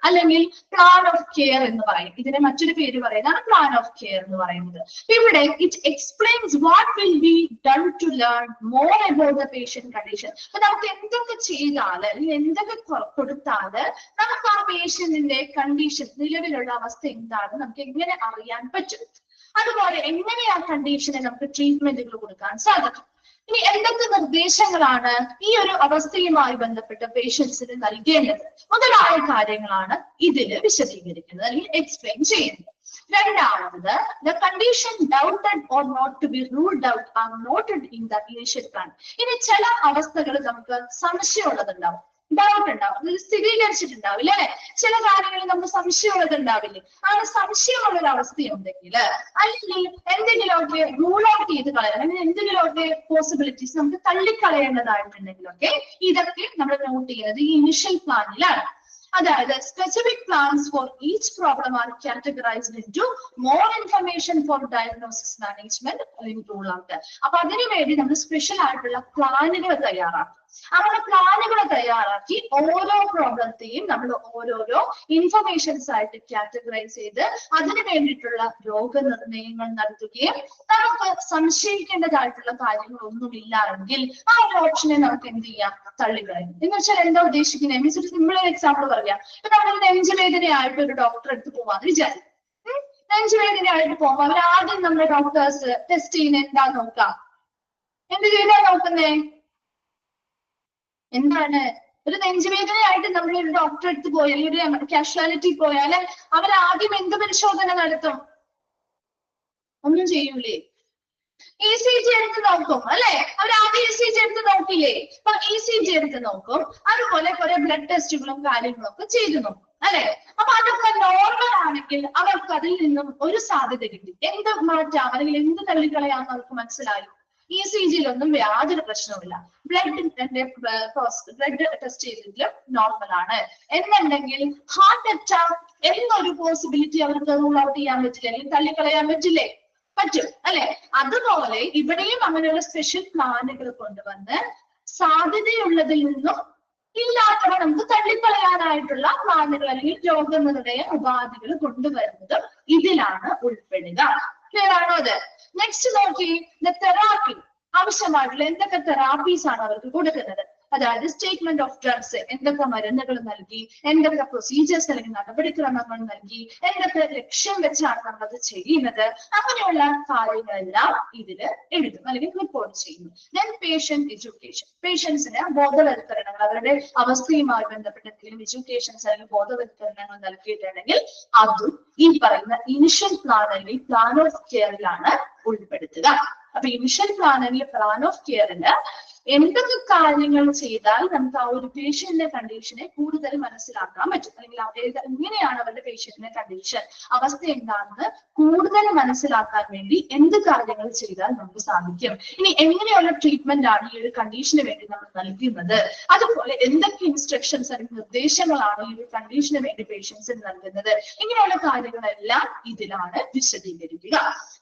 അല്ലെങ്കിൽ പ്ലാൻ ഓഫ് കെയർ എന്ന് പറയും. ഇതിനെ മറ്റൊരു പേര് പറയുന്നതാണ് പ്ലാൻ ഓഫ് കെയർ എന്ന് പറയുന്നത്. ഇവിടെ it explains what will be done to learn more about the patient condition. അപ്പൊ നമുക്ക് എന്തൊക്കെ ചെയ്താൽ അല്ലെങ്കിൽ എന്തൊക്കെ കൊടുത്താൽ നമുക്ക് ആ പേഷ്യന്റിന്റെ കണ്ടീഷൻ, നിലവിലുള്ള അവസ്ഥ എന്താണ് നമുക്ക് എങ്ങനെ അറിയാൻ പറ്റും, അതുപോലെ എങ്ങനെ ആ കണ്ടീഷനെ നമുക്ക് ട്രീറ്റ്മെന്റുകൾ കൊടുക്കാൻ സാധിക്കും. ഇനി എന്തൊക്കെ നിർദ്ദേശങ്ങളാണ് ഈ ഒരു അവസ്ഥയുമായി ബന്ധപ്പെട്ട പേഷ്യൻസിന് നൽകേണ്ടത് മുതലായ കാര്യങ്ങളാണ് ഇതിൽ വിശദീകരിക്കുന്നത് അല്ലെങ്കിൽ എക്സ്പ്ലെയിൻ ചെയ്യുന്നത്. രണ്ടാമത്, the condition doubted or not to be ruled out are noted in the initial plan. ഇനി ചില അവസ്ഥകൾ നമുക്ക് സംശയമുള്ളതുണ്ടാവും, ഡൗട്ട് ഉണ്ടാവും, സ്ഥിരീകരിച്ചിട്ടുണ്ടാവില്ല അല്ലെ, ചില കാര്യങ്ങളിൽ നമുക്ക് സംശയമുള്ളത് ഉണ്ടാവില്ലേ. അങ്ങനെ സംശയമുള്ള ഒരു അവസ്ഥയുണ്ടെങ്കിൽ അല്ലെങ്കിൽ എന്തെങ്കിലുമൊക്കെ റൂൾ ഔട്ട് ചെയ്ത് കളയാൻ അല്ലെങ്കിൽ എന്തെങ്കിലുമൊക്കെ പോസിബിലിറ്റീസ് നമുക്ക് തള്ളിക്കളയേണ്ടതായിട്ടുണ്ടെങ്കിലൊക്കെ ഇതൊക്കെ നമ്മൾ നോട്ട് ചെയ്യുന്നത് ഈ ഇനിഷ്യൽ പ്ലാനിലാണ്. അതായത് specific plans for each problem are categorised into more information for diagnosis management അല്ലെങ്കിൽ റൂൾ ഔട്ട്. അപ്പൊ അതിനു വേണ്ടി നമ്മൾ സ്പെഷ്യൽ ആയിട്ടുള്ള പ്ലാനുകൾ തയ്യാറാക്കും. അങ്ങനെ പ്ലാനുകൾ തയ്യാറാക്കി ഓരോ പ്രോബ്ലത്തെയും നമ്മൾ ഓരോരോ ഇൻഫർമേഷൻസ് ആയിട്ട് കാറ്റഗറൈസ് ചെയ്ത് അതിനു വേണ്ടിയിട്ടുള്ള രോഗനിർണയങ്ങൾ നടത്തുകയും നമുക്ക് സംശയിക്കേണ്ടതായിട്ടുള്ള കാര്യങ്ങളൊന്നുമില്ല എങ്കിൽ ആ ഒരു ഓപ്ഷനെ നമുക്ക് എന്ത് ചെയ്യാം, തള്ളിക്കളയും. എന്ന് വെച്ചാൽ എന്താ ഉദ്ദേശിക്കുന്നത്, മീൻസ് ഒരു സിമ്പിൾ എക്സാമ്പിൾ പറയാം. ഇപ്പൊ നമ്മൾ നെഞ്ചുവേദനയായിട്ട് ഒരു ഡോക്ടറെ അടുത്ത് പോവാന്ന് വിചാരിക്കും. നെഞ്ചുവേദനയായിട്ട് പോകുമ്പോൾ അവർ ആദ്യം നമ്മുടെ ഡോക്ടേഴ്സ് ടെസ്റ്റ് ചെയ്യുന്നത് എന്താ നോക്കാം, എന്ത് ചെയ്താ നോക്കുന്നേ, എന്താണ് ഒരു നെഞ്ചുവേദനയായിട്ട് നമ്മൾ ഒരു ഡോക്ടറെ അടുത്ത് പോയാൽ ഒരു കാഷ്വാലിറ്റി പോയാല് അവർ ആദ്യം എന്ത് പരിശോധന നടത്തും, ഒന്നും ചെയ്യൂലേ, ECG എടുത്ത് നോക്കും അല്ലെ, അവർ ആദ്യം ECG എടുത്ത് നോക്കില്ലേ, അപ്പൊ ECG എടുത്ത് നോക്കും. അതുപോലെ കുറെ ബ്ലഡ് ടെസ്റ്റുകളും കാര്യങ്ങളും ഒക്കെ ചെയ്തു നോക്കും അല്ലെ. അപ്പൊ അതൊക്കെ നോർമൽ ആണെങ്കിൽ അവർക്ക് അതിൽ നിന്നും ഒരു സാധ്യത കിട്ടി, എന്ത് മാറ്റാം അല്ലെങ്കിൽ എന്ത് തള്ളിക്കളയാന്ന് അവർക്ക് മനസ്സിലായി. ECG-യിലൊന്നും യാതൊരു പ്രശ്നവുമില്ല, ബ്ലഡ് ടെസ്റ്റ് ചെയ്തിട്ടും നോർമൽ ആണ് എന്നുണ്ടെങ്കിൽ ഹാർട്ട് അറ്റാക്ക് എന്നൊരു പോസിബിലിറ്റി അവർക്ക് റൂൾ ഔട്ട് ചെയ്യാൻ പറ്റില്ല അല്ലെങ്കിൽ തള്ളിക്കളയാൻ പറ്റില്ലേ, പറ്റും അല്ലെ. അതുപോലെ ഇവിടെയും അങ്ങനെയുള്ള സ്പെഷ്യൽ പ്ലാനുകൾ കൊണ്ടുവന്ന് സാധ്യതയുള്ളതിൽ നിന്നും ഇല്ലാത്തവ നമുക്ക് തള്ളിക്കളയാനായിട്ടുള്ള പ്ലാനുകൾ അല്ലെങ്കിൽ രോഗനിർണയ ഉപാധികൾ കൊണ്ടുവരുന്നതും ഇതിലാണ് ഉൾപ്പെടുക. ക്ലിയർ ആണോ അത്? നെക്സ്റ്റ് നോക്കി, തെറാപ്പി ആവശ്യമായിട്ടുള്ള എന്തൊക്കെ തെറാപ്പീസ് ആണ് അവർക്ക് കൊടുക്കുന്നത്. അതായത് സ്റ്റേറ്റ്മെന്റ് ഓഫ് ഡ്രഗ്സ്, എന്തൊക്കെ മരുന്നുകൾ നൽകി, എന്തൊക്കെ പ്രൊസീജിയേഴ്സ് അല്ലെങ്കിൽ നടപടിക്രമങ്ങൾ നൽകി, എന്തൊക്കെ ലക്ഷ്യം വെച്ചാണ് നമ്മളത് ചെയ്യുന്നത്, അങ്ങനെയുള്ള കാര്യങ്ങളെല്ലാം ഇതില് എഴുതും അല്ലെങ്കിൽ റിപ്പോർട്ട് ചെയ്യുന്നു. ദെൻ പേഷ്യന്റ് എഡ്യൂക്കേഷൻ, പേഷ്യൻസിന് ബോധവൽക്കരണങ്ങൾ, അവരുടെ അവസ്ഥയുമായി ബന്ധപ്പെട്ട എന്തെങ്കിലും എഡ്യൂക്കേഷൻസ് അല്ലെങ്കിൽ ബോധവൽക്കരണങ്ങൾ നൽകിയിട്ടുണ്ടെങ്കിൽ അതും ഈ പറയുന്ന ഇനിഷ്യൽ പ്ലാൻ അല്ലെങ്കിൽ പ്ലാൻ ഓഫ് കെയറിലാണ് ഉൾപ്പെടുത്തുക. അപ്പൊ ഇനിഷ്യൽ പ്ലാൻ അല്ലെങ്കിൽ പ്ലാൻ ഓഫ് കെയറിന് എന്തൊക്കെ കാര്യങ്ങൾ ചെയ്താൽ നമുക്ക് ആ ഒരു പേഷ്യന്റിന്റെ കണ്ടീഷനെ കൂടുതൽ മനസ്സിലാക്കാൻ പറ്റും, അല്ലെങ്കിൽ എങ്ങനെയാണ് അവരുടെ പേഷ്യന്റിന്റെ കണ്ടീഷൻ അവസ്ഥ എന്താണെന്ന് കൂടുതൽ മനസ്സിലാക്കാൻ വേണ്ടി എന്ത് കാര്യങ്ങൾ ചെയ്താൽ നമുക്ക് സാധിക്കും, ഇനി എങ്ങനെയുള്ള ട്രീറ്റ്മെന്റ് ആണ് ഈ ഒരു കണ്ടീഷന് വേണ്ടി നമ്മൾ നൽകുന്നത്, അതുപോലെ എന്തൊക്കെ ഇൻസ്ട്രക്ഷൻസ് അല്ലെങ്കിൽ നിർദ്ദേശങ്ങളാണ് ഈ ഒരു കണ്ടീഷന് വേണ്ടി പേഷ്യൻസിന് നൽകുന്നത്, ഇങ്ങനെയുള്ള കാര്യങ്ങളെല്ലാം ഇതിലാണ് വിശദീകരിക്കുക.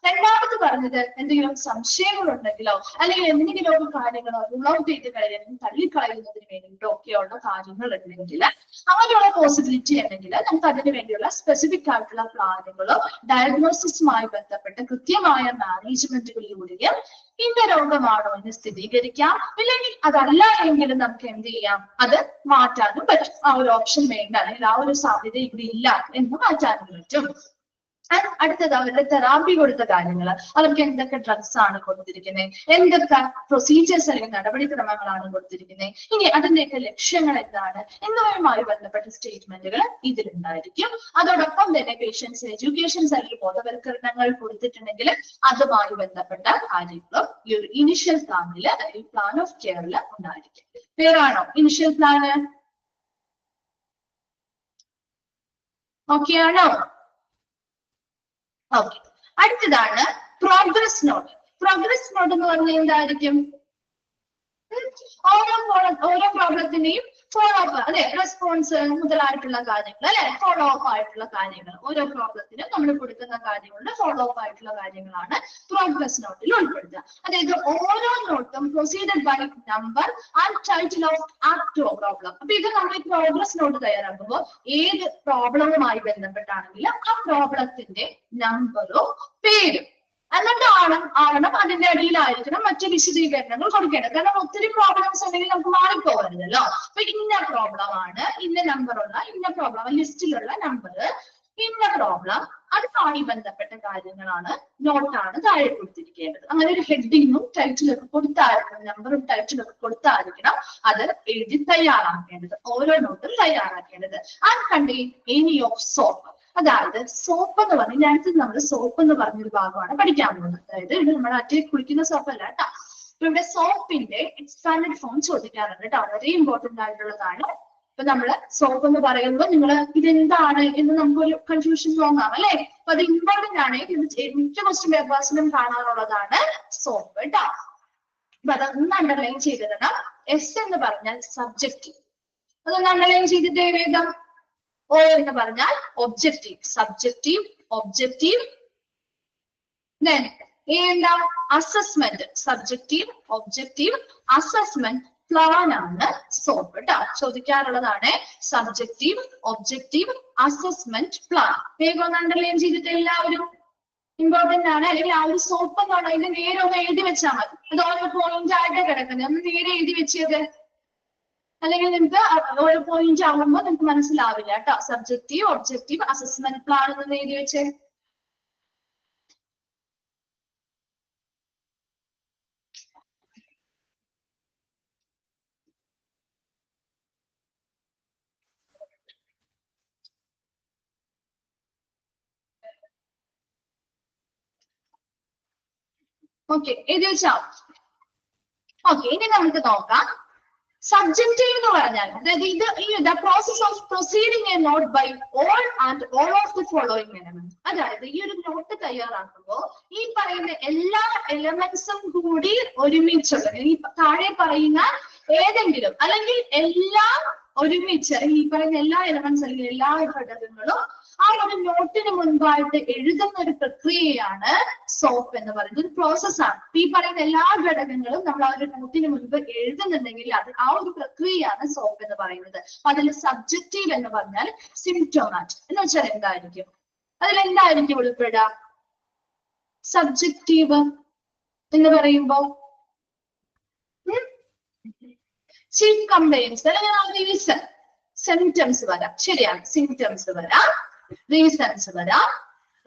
രണ്ടാമത് പറഞ്ഞത് എന്തെങ്കിലും സംശയങ്ങൾ ഉണ്ടെങ്കിലോ അല്ലെങ്കിൽ എന്തെങ്കിലും കാര്യങ്ങളോ റൂൾ ഔട്ട് ചെയ്ത് കഴിഞ്ഞാൽ തള്ളിക്കളയുന്നതിന് വേണ്ടിയിട്ടോ ഒക്കെയുള്ള കാര്യങ്ങൾ ഉണ്ടെങ്കിൽ, അങ്ങനെയുള്ള പോസിബിലിറ്റി ഉണ്ടെങ്കിൽ നമുക്ക് അതിന് വേണ്ടിയുള്ള സ്പെസിഫിക് ആയിട്ടുള്ള പ്ലാനുകളോ ഡയഗ്നോസിസുമായി ബന്ധപ്പെട്ട കൃത്യമായ മാനേജ്മെന്റുകളിലൂടെയും ഇന്ന രോഗമാണോ എന്ന് സ്ഥിരീകരിക്കാം, ഇല്ലെങ്കിൽ അതല്ല എങ്കിലും നമുക്ക് എന്ത് ചെയ്യാം, അത് മാറ്റാനും പറ്റും. ആ ഒരു ഓപ്ഷൻ വേണ്ട അല്ലെങ്കിൽ ആ ഒരു സാധ്യത ഇവിടെ ഇല്ല എന്ന് മാറ്റാനും പറ്റും. അടുത്തത് അവരുടെ തെറാപ്പി കൊടുത്ത കാര്യങ്ങൾ, അവർക്ക് എന്തൊക്കെ ഡ്രഗ്സ് ആണ് കൊടുത്തിരിക്കുന്നത്, എന്തൊക്കെ പ്രൊസീജിയേഴ്സ് അല്ലെങ്കിൽ നടപടിക്രമങ്ങളാണ് കൊടുത്തിരിക്കുന്നത്, ഇനി അതിന്റെയൊക്കെ ലക്ഷ്യങ്ങൾ എന്താണ് എന്നിവയുമായി ബന്ധപ്പെട്ട സ്റ്റേറ്റ്മെന്റുകൾ ഇതിലുണ്ടായിരിക്കും. അതോടൊപ്പം തന്നെ പേഷ്യൻസ് എഡ്യൂക്കേഷൻസ് അല്ലെങ്കിൽ ബോധവൽക്കരണങ്ങൾ കൊടുത്തിട്ടുണ്ടെങ്കിൽ അതുമായി ബന്ധപ്പെട്ട കാര്യങ്ങളും ഈ ഒരു ഇനിഷ്യൽ പ്ലാനിൽ അല്ലെങ്കിൽ പ്ലാൻ ഓഫ് കെയറിൽ ഉണ്ടായിരിക്കും. ക്ലിയറാണോ ഇനിഷ്യൽ പ്ലാന്? ഓക്കെ ആണോ? ഓക്കെ, അടുത്തതാണ് പ്രോഗ്രസ് നോട്ട്. പ്രോഗ്രസ് നോട്ട് എന്ന് പറഞ്ഞാൽ എന്തായിരിക്കും? ഓരോ പ്രോബ്ലത്തിന്റെയും ഫോളോ അപ്പ്, അല്ലെ, റെസ്പോൺസ് മുതലായിട്ടുള്ള കാര്യങ്ങൾ, അല്ലെ, ഫോളോ അപ്പ് ആയിട്ടുള്ള കാര്യങ്ങൾ, ഓരോ പ്രോബ്ലത്തിനും നമ്മൾ കൊടുക്കുന്ന കാര്യങ്ങളുടെ ഫോളോ അപ്പ് ആയിട്ടുള്ള കാര്യങ്ങളാണ് പ്രോഗ്രസ് നോട്ടിൽ ഉൾപ്പെടുത്തുക. അതായത് ഓരോ നോട്ടും proceeded by number and title of act of problem. അപ്പൊ ഇത് നമ്മൾ ഈ പ്രോഗ്രസ് നോട്ട് തയ്യാറാക്കുമ്പോൾ ഏത് പ്രോബ്ലവുമായി ബന്ധപ്പെട്ടാണെങ്കിലും ആ പ്രോബ്ലത്തിന്റെ നമ്പറും പേരും എന്നിട്ട് ആവണം അതിന്റെ അടിയിലായിരിക്കണം മറ്റു വിശദീകരണങ്ങൾ കൊടുക്കേണ്ടത്. കാരണം ഒത്തിരി പ്രോബ്ലംസ് ഉണ്ടെങ്കിൽ നമുക്ക് മാറിപ്പോകരുതല്ലോ. അപ്പൊ ഇന്ന പ്രോബ്ലം ആണ്, ഇന്ന നമ്പറുള്ള ഇന്ന പ്രോബ്ലം, ലിസ്റ്റിലുള്ള നമ്പർ, ഇന്ന പ്രോബ്ലം, അതുമായി ബന്ധപ്പെട്ട കാര്യങ്ങളാണ് നോട്ടാണ് താഴെ കൊടുത്തിരിക്കേണ്ടത്. അങ്ങനെ ഒരു ഹെഡിങ്ങും ടൈറ്റിലൊക്കെ കൊടുത്തായിരിക്കണം, നമ്പറും ടൈറ്റിലൊക്കെ കൊടുത്തായിരിക്കണം അത് എഴുതി തയ്യാറാക്കേണ്ടത്, ഓരോ നോട്ടും തയ്യാറാക്കേണ്ടത്. And contain any of SOAP, അതായത് സോപ്പ് എന്ന് പറഞ്ഞാൽ അടുത്തത് നമ്മൾ സോപ്പ് എന്ന് പറഞ്ഞൊരു ഭാഗമാണ് പഠിക്കാൻ പോകുന്നത്. അതായത് ഇത് നമ്മൾ അറ്റേ കുളിക്കുന്ന സോപ്പല്ല കേട്ടോ. അപ്പൊ ഇവിടെ സോപ്പിന്റെ എക്സ്പാൻഡഡ് ഫോം ചോദിക്കാറുണ്ട് കേട്ടോ, വളരെ ഇമ്പോർട്ടന്റ് ആയിട്ടുള്ളതാണ്. ഇപ്പൊ നമ്മള് സോപ്പ് എന്ന് പറയുമ്പോൾ നിങ്ങൾ ഇതെന്താണ് എന്ന് നമുക്കൊരു കൺഫ്യൂഷൻ തോന്നാം, അല്ലെ? അപ്പൊ അത് ഇമ്പോർട്ടന്റ് ആണ്, ഇത് മിക്ക ക്വസ്റ്റ്യൻ പേപ്പേഴ്സിലും കാണാറുള്ളതാണ് സോപ്പ് കേട്ടോ. അപ്പൊ അതൊന്ന് അണ്ടർലൈൻ ചെയ്തിടണം. എസ് എന്ന് പറഞ്ഞാൽ സബ്ജക്റ്റീവ്, അതൊന്ന് അണ്ടർലൈൻ ചെയ്തിട്ടേ വേഗം. O എന്ന് പറഞ്ഞാൽ objective, subjective, objective. Then A എന്താ? Assessment, subjective, objective, assessment plan ആണ് സോപ്പ് കേട്ടോ. ചോദിക്കാറുള്ളതാണ് സബ്ജക്റ്റീവ്, ഒബ്ജക്റ്റീവ്, അസസ്മെന്റ് പ്ലാൻ. വേഗം ഒന്ന് അണ്ടർലൈൻ ചെയ്തിട്ട് എല്ലാവരും, ഇമ്പോർട്ടന്റ് ആണ്. അല്ലെങ്കിൽ ആ ഒരു സോപ്പ് എന്ന് പറഞ്ഞാൽ ഇതിന്റെ നേരെ ഒന്ന് എഴുതി വെച്ചാൽ മതി, അത് ഓരോ പോയിന്റ് ആയിട്ട് കിടക്കുന്നത് ഒന്ന് നേരെ എഴുതി വെച്ചത്, അല്ലെങ്കിൽ നിങ്ങൾക്ക് ഓരോ പോയിന്റ് ആകുമ്പോൾ നിങ്ങൾക്ക് മനസ്സിലാവില്ല കേട്ടോ. സബ്ജക്റ്റീവ്, ഒബ്ജക്റ്റീവ്, അസസ്മെന്റ് പ്ലാൻ എന്ന് എഴുതി വെച്ച്. ഓക്കെ, എഴുതി വെച്ചോ? ഓക്കെ, ഇനി നമുക്ക് നോക്കാം. സബ്ജക്റ്റീവ് എന്ന് പറഞ്ഞാൽ അതായത് ഇത് the process of proceeding a note by all and all of the following elements. അതായത് ഈ ഒരു നോട്ട് തയ്യാറാക്കുമ്പോൾ ഈ പറയുന്ന എല്ലാ എലമെന്റ്സും കൂടി ഒരുമിച്ചുള്ള, ഈ താഴെ പറയുന്ന ഏതെങ്കിലും അല്ലെങ്കിൽ എല്ലാം ഒരുമിച്ച്, ഈ പറയുന്ന എല്ലാ എലമെന്റ്സ് അല്ലെങ്കിൽ എല്ലാ ഘടകങ്ങളും ആ ഒരു നോട്ടിന് മുൻപായിട്ട് എഴുതുന്ന ഒരു പ്രക്രിയയാണ് സോപ്പ് എന്ന് പറയുന്നത്. ഒരു പ്രോസസ്സാണ്. ഈ പറയുന്ന എല്ലാ ഘടകങ്ങളും നമ്മൾ ആ ഒരു നോട്ടിന് മുൻപ് എഴുതുന്നുണ്ടെങ്കിൽ അത് ആ ഒരു പ്രക്രിയയാണ് സോപ്പ് എന്ന് പറയുന്നത്. അതിൽ സബ്ജക്റ്റീവ് എന്ന് പറഞ്ഞാൽ സിംപ്റ്റോമാറ്റ് എന്ന് വെച്ചാൽ എന്തായിരിക്കും, അതിലെന്തായിരിക്കും ഉൾപ്പെടുക? സബ്ജക്റ്റീവ് എന്ന് പറയുമ്പോ ചീഫ് കംപ്ലൈൻസ് അല്ലെങ്കിൽ റീസൺ സിംറ്റംസ് വരാം. ശരിയാണ്, സിംറ്റംസ് വരാം, റീസൺസ് വരാം.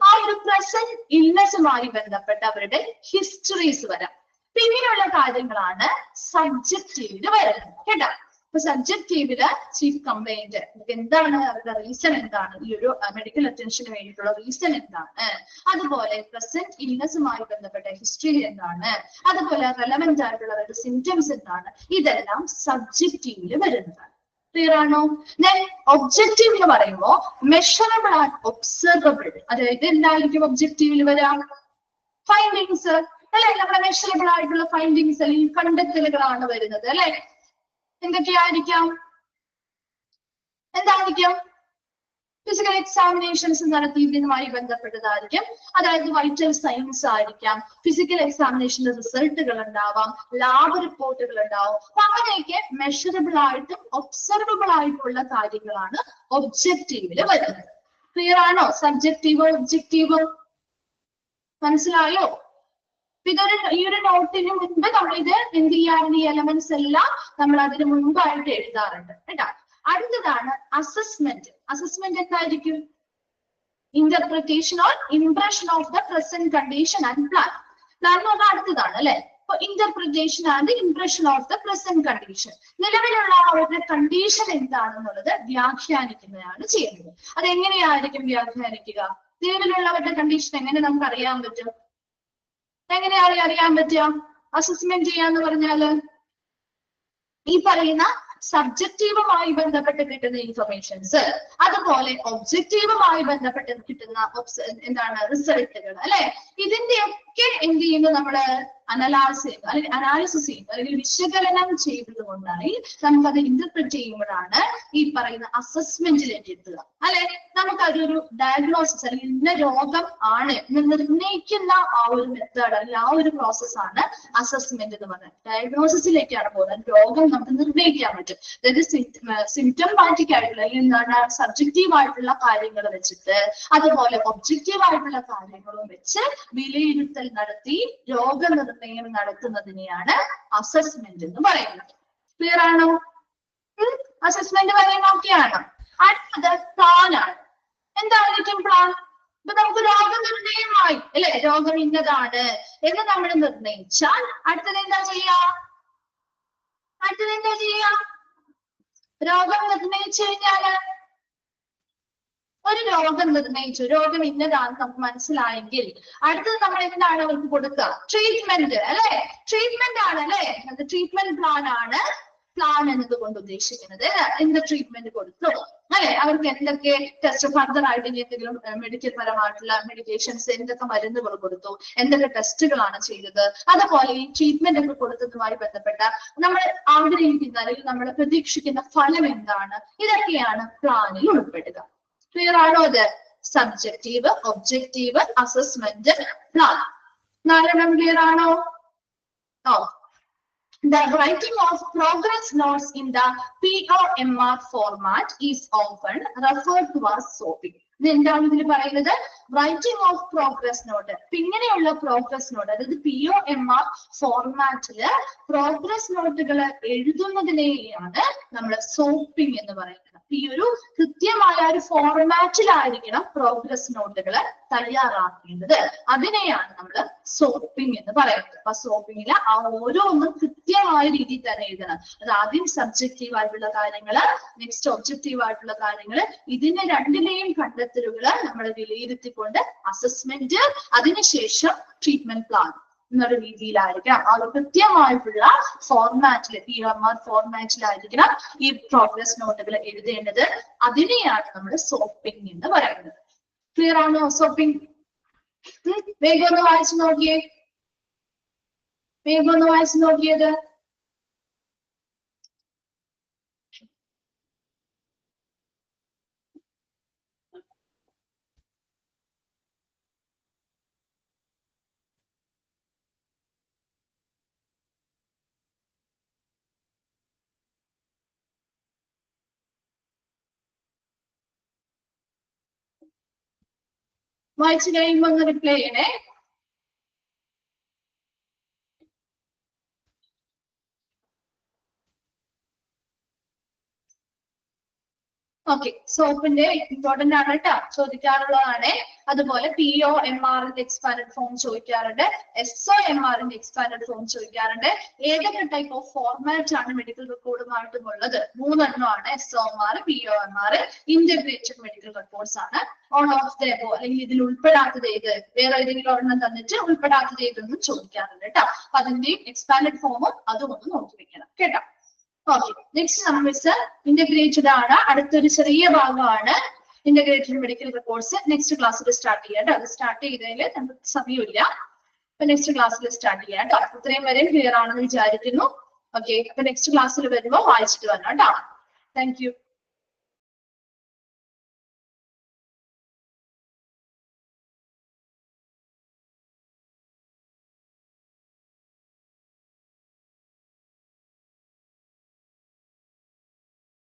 ആ ഒരു പ്രസന്റ് ഇൽനെസ്സുമായി ബന്ധപ്പെട്ട അവരുടെ ഹിസ്റ്ററീസ് വരാം. ഇങ്ങനെയുള്ള കാര്യങ്ങളാണ് സബ്ജക്റ്റീവില് വരുന്നത് കേട്ടോ. അപ്പൊ സബ്ജക്റ്റീവില് ചീഫ് കംപ്ലൈന്റ് എന്താണ്, അവരുടെ റീസൺ എന്താണ്, ഈ ഒരു മെഡിക്കൽ അറ്റൻഷന് വേണ്ടിയിട്ടുള്ള റീസൺ എന്താണ്, അതുപോലെ പ്രസന്റ് ഇൽനെസ്സുമായി ബന്ധപ്പെട്ട ഹിസ്റ്ററി എന്താണ്, അതുപോലെ റെലവെന്റ് ആയിട്ടുള്ള അവരുടെ സിംറ്റംസ് എന്താണ്, ഇതെല്ലാം സബ്ജക്റ്റീവില് വരുന്നതാണ്. ക്ലിയർ ആണോ? ദെൻ ഒബ്ജക്റ്റീവ് എന്ന് പറയുമ്പോൾ മെഷറബിൾ ആൻഡ് ഒബ്സർവബിൾ, അതായത് എന്തായിരിക്കും ഒബ്ജക്റ്റീവിൽ വരാം? ഫൈൻഡിങ്സ് അല്ലെ, നമ്മുടെ മെഷറബിൾ ആയിട്ടുള്ള ഫൈൻഡിങ്സ് അല്ലെങ്കിൽ കണ്ടെത്തലുകളാണ് വരുന്നത് അല്ലെ. എന്തൊക്കെയായിരിക്കാം? എന്തായിരിക്കും? ഫിസിക്കൽ എക്സാമിനേഷൻസ് നടത്തിയതുമായി ബന്ധപ്പെട്ടതായിരിക്കും. അതായത് വൈറ്റൽ സയൻസ് ആയിരിക്കാം, ഫിസിക്കൽ എക്സാമിനേഷന്റെ റിസൾട്ടുകൾ ഉണ്ടാവാം, ലാബ് റിപ്പോർട്ടുകൾ ഉണ്ടാവും. അപ്പൊ അങ്ങനെയൊക്കെ മെഷറബിൾ ആയിട്ടും ഒബ്സർവബിൾ ആയിട്ടുള്ള കാര്യങ്ങളാണ് ഒബ്ജക്റ്റീവില് വരുന്നത്. ക്ലിയർ ആണോ? സബ്ജക്റ്റീവ് ഒബ്ജക്റ്റീവ് മനസ്സിലായോ? ഇതൊരു ഈ ഒരു നോട്ടിന് മുൻപ് നമ്മൾ ഇത് എന്ത് ചെയ്യാറുണ്ട്? ഈ എലമെന്റ്സ് എല്ലാം നമ്മൾ അതിന് മുൻപായിട്ട് എഴുതാറുണ്ട് കേട്ടോ. അടുത്തതാണ് അസസ്മെന്റ്. അസസ്മെന്റ് എന്തായിരിക്കും? Interpretation or impression of the present condition and plan. Plan എന്ന് പറഞ്ഞാൽ അടുത്തതാണ് അല്ലെ. അപ്പൊ interpretation and impression of the present condition, നിലവിലുള്ള അവരുടെ കണ്ടീഷൻ എന്താണെന്നുള്ളത് വ്യാഖ്യാനിക്കുന്നതാണ് ചെയ്യുന്നത്. അതെങ്ങനെയായിരിക്കും വ്യാഖ്യാനിക്കുക? നിലവിലുള്ളവരുടെ കണ്ടീഷൻ എങ്ങനെ നമുക്ക് അറിയാൻ പറ്റും? എങ്ങനെയാണ് അറിയാൻ പറ്റുക? അസസ്മെന്റ് ചെയ്യാന്ന് പറഞ്ഞാല് ഈ പറയുന്ന സബ്ജക്റ്റീവുമായി ബന്ധപ്പെട്ട് കിട്ടുന്ന ഇൻഫർമേഷൻസ്, അതുപോലെ ഒബ്ജക്റ്റീവുമായി ബന്ധപ്പെട്ട് കിട്ടുന്ന എന്താണ് റിസൾട്ടുകൾ അല്ലെ, ഇതിന്റെയൊക്കെ എന്ത് ചെയ്യുന്നു? നമ്മള് അനാലിസിസ് ചെയ്യും അല്ലെങ്കിൽ വിശകലനം ചെയ്തതുകൊണ്ടാണ് നമുക്കത് ഇന്റർപ്രറ്റ് ചെയ്യുമ്പോഴാണ് ഈ പറയുന്ന അസസ്മെന്റിലേക്ക് എത്തുക അല്ലെ. നമുക്കതൊരു ഡയഗ്നോസിസ് അല്ലെങ്കിൽ ഇന്ന രോഗം ആണ് എന്ന് നിർണ്ണയിക്കുന്ന ആ ഒരു മെത്തേഡ് അല്ലെങ്കിൽ ആ ഒരു പ്രോസസ്സാണ് അസസ്മെന്റ് എന്ന് പറയുന്നത്. ഡയഗ്നോസിസിലേക്കാണ് പോകുന്നത്. രോഗം നമുക്ക് നിർണ്ണയിക്കാൻ പറ്റും. അതായത് സിംറ്റമാറ്റിക് ആയിട്ടുള്ള അല്ലെങ്കിൽ എന്താണ് സബ്ജക്റ്റീവ് ആയിട്ടുള്ള കാര്യങ്ങൾ വെച്ചിട്ട് അതുപോലെ ഒബ്ജക്റ്റീവ് ആയിട്ടുള്ള കാര്യങ്ങളും വെച്ച് വിലയിരുത്തൽ നടത്തി രോഗനിർണ്ണയം നടത്തുന്നതിനെയാണ് അസസ്മെന്റ് എന്ന് പറയുന്നത്. ക്ലിയർ ആണോ? അസസ്മെന്റ് പറയുന്നത് ഓക്കെയാണ്. അടുത്തത് പ്ലാൻ ആണ്. എന്തായിരിക്കും പ്ലാൻ? ഇപ്പൊ നമുക്ക് രോഗനിർണയമായി അല്ലെ, രോഗം ഇന്നതാണ് എന്ന് നമ്മൾ നിർണയിച്ചാൽ അടുത്തത് എന്താ ചെയ്യാ? രോഗം നിർണയിച്ചു കഴിഞ്ഞാല് ഒരു രോഗം നിർണയിച്ചു, രോഗം ഇന്നതാണെന്ന് നമുക്ക് മനസ്സിലായെങ്കിൽ അടുത്തത് നമ്മൾ എന്താണ് അവർക്ക് കൊടുക്കുക? ട്രീറ്റ്മെന്റ് അല്ലെ. ട്രീറ്റ്മെന്റ് ആണ് അല്ലെ. അത് ട്രീറ്റ്മെന്റ് പ്ലാൻ ആണ്. പ്ലാൻ എന്നതുകൊണ്ട് ഉദ്ദേശിക്കുന്നത് എന്ത് ട്രീറ്റ്മെന്റ് കൊടുത്തു അല്ലെ, അവർക്ക് എന്തൊക്കെ ടെസ്റ്റ് ഫർദർ ആയിട്ട് എന്തെങ്കിലും മെഡിക്കൽ പരമായിട്ടുള്ള മെഡിക്കേഷൻസ്, എന്തൊക്കെ മരുന്നുകൾ കൊടുത്തു, എന്തൊക്കെ ടെസ്റ്റുകളാണ് ചെയ്തത്, അതുപോലെ ഈ ട്രീറ്റ്മെന്റ് ഒക്കെ കൊടുത്തതുമായി ബന്ധപ്പെട്ട നമ്മൾ ആഗ്രഹിക്കുന്ന അല്ലെങ്കിൽ നമ്മൾ പ്രതീക്ഷിക്കുന്ന ഫലം എന്താണ്, ഇതൊക്കെയാണ് പ്ലാനിൽ ഉൾപ്പെടുക. ക്ലിയർ ആണോ? അത് സബ്ജക്റ്റീവ്, ഒബ്ജക്റ്റീവ്, അസസ്മെന്റ്, പ്ലാൻ. നാലെണ്ണം ക്ലിയർ ആണോ? The writing of progress notes in the POMR format is often referred to as SOPing. എന്താണ് ഇതിൽ പറയുന്നത്? Writing of progress note. ഇങ്ങനെയുള്ള പ്രോഗ്രസ് നോട്ട് അതായത് POMR ഫോർമാറ്റില് പ്രോഗ്രസ് നോട്ടുകൾ എഴുതുന്നതിനെയാണ് നമ്മൾ സോപ്പിംഗ് എന്ന് പറയുന്നത്. ഈ ഒരു കൃത്യമായ ഒരു ഫോർമാറ്റിലായിരിക്കണം പ്രോഗ്രസ് നോട്ടുകൾ തയ്യാറാക്കേണ്ടത്. അതിനെയാണ് നമ്മൾ സോപ്പിംഗ് എന്ന് പറയുന്നത്. അപ്പൊ സോപ്പിംഗില് ആ ഓരോന്നും കൃത്യമായ രീതിയിൽ തന്നെ എഴുതണം. അത് ആദ്യം സബ്ജക്റ്റീവ് ആയിട്ടുള്ള കാര്യങ്ങള്, നെക്സ്റ്റ് ഒബ്ജക്റ്റീവ് ആയിട്ടുള്ള കാര്യങ്ങള്, ഇതിന്റെ രണ്ടിലെയും കണ്ടെത്തലുകള് നമ്മൾ വിലയിരുത്തിക്കൊണ്ട് അസസ്മെന്റ്, അതിനുശേഷം ട്രീറ്റ്മെന്റ് പ്ലാൻ എന്നൊരു രീതിയിലായിരിക്കണം. ആ ഒരു കൃത്യമായിട്ടുള്ള ഫോർമാറ്റിൽ POMR ഫോർമാറ്റിലായിരിക്കണം ഈ പ്രോഗ്രസ് നോട്ടുകൾ എഴുതേണ്ടത്. അതിനെയാണ് നമ്മൾ സോപ്പിംഗ് എന്ന് പറയുന്നത്. ക്ലിയർ ആണോ? സോപ്പിംഗ് വേഗം ഒന്ന് വായിച്ചു നോക്കിയേ. നോക്കിയത് വായിച്ചു കഴിയുമ്പോ ഒന്ന് റിപ്ലൈ ചെയ്യണേ. ഓക്കെ, സോപ്പിന്റെ ഇമ്പോർട്ടന്റ് ആണ് കേട്ടോ, ചോദിക്കാറുള്ളതാണ്. അതുപോലെ POMRന്റെ എക്സ്പാൻഡഡ് ഫോം ചോദിക്കാറുണ്ട്, SOMRന്റെ എക്സ്പാൻഡഡ് ഫോം ചോദിക്കാറുണ്ട്. ഏതൊക്കെ ടൈപ്പ് ഓഫ് ഫോർമാറ്റ് ആണ് മെഡിക്കൽ റെക്കോർഡുമായിട്ടും ഉള്ളത്? 3 എണ്ണമാണ്, SOMR, POMR. Integrated medical records ആണ്. ഓൺ ഓഫ് ദ എബോ അല്ലെങ്കിൽ ഇതിൽ ഉൾപ്പെടാത്തത് ഏത്, വേറെ ഏതെങ്കിലും ഒരെണ്ണം തന്നിട്ട് ഉൾപ്പെടാത്തത് ഏതെന്നും ചോദിക്കാറുണ്ട് കേട്ടോ. അപ്പൊ അതിന്റെയും എക്സ്പാൻഡഡ് ഫോമും അതും ഒന്ന് നോക്കി വെക്കണം കേട്ടോ. ഓക്കെ, നെക്സ്റ്റ് നമ്മൾ ഇന്റഗ്രേറ്റഡ് ആണ്. അടുത്തൊരു ചെറിയ ഭാഗമാണ് ഇന്റഗ്രേറ്റഡ് മെഡിക്കൽ റെക്കോർഡ്സ്. നെക്സ്റ്റ് ക്ലാസ്സിൽ സ്റ്റാർട്ട് ചെയ്യാം കേട്ടോ. അത് സ്റ്റാർട്ട് ചെയ്തതിൽ നമുക്ക് സമയമില്ല, അപ്പൊ നെക്സ്റ്റ് ക്ലാസ്സിൽ സ്റ്റാർട്ട് ചെയ്യാം കേട്ടോ. ഇത്രയും വരെയും ക്ലിയർ ആണെന്ന് വിചാരിക്കുന്നു. ഓക്കെ, അപ്പൊ നെക്സ്റ്റ് ക്ലാസ്സിൽ വരുമ്പോൾ വായിച്ചിട്ട് വരണം കേട്ടോ. Thank you.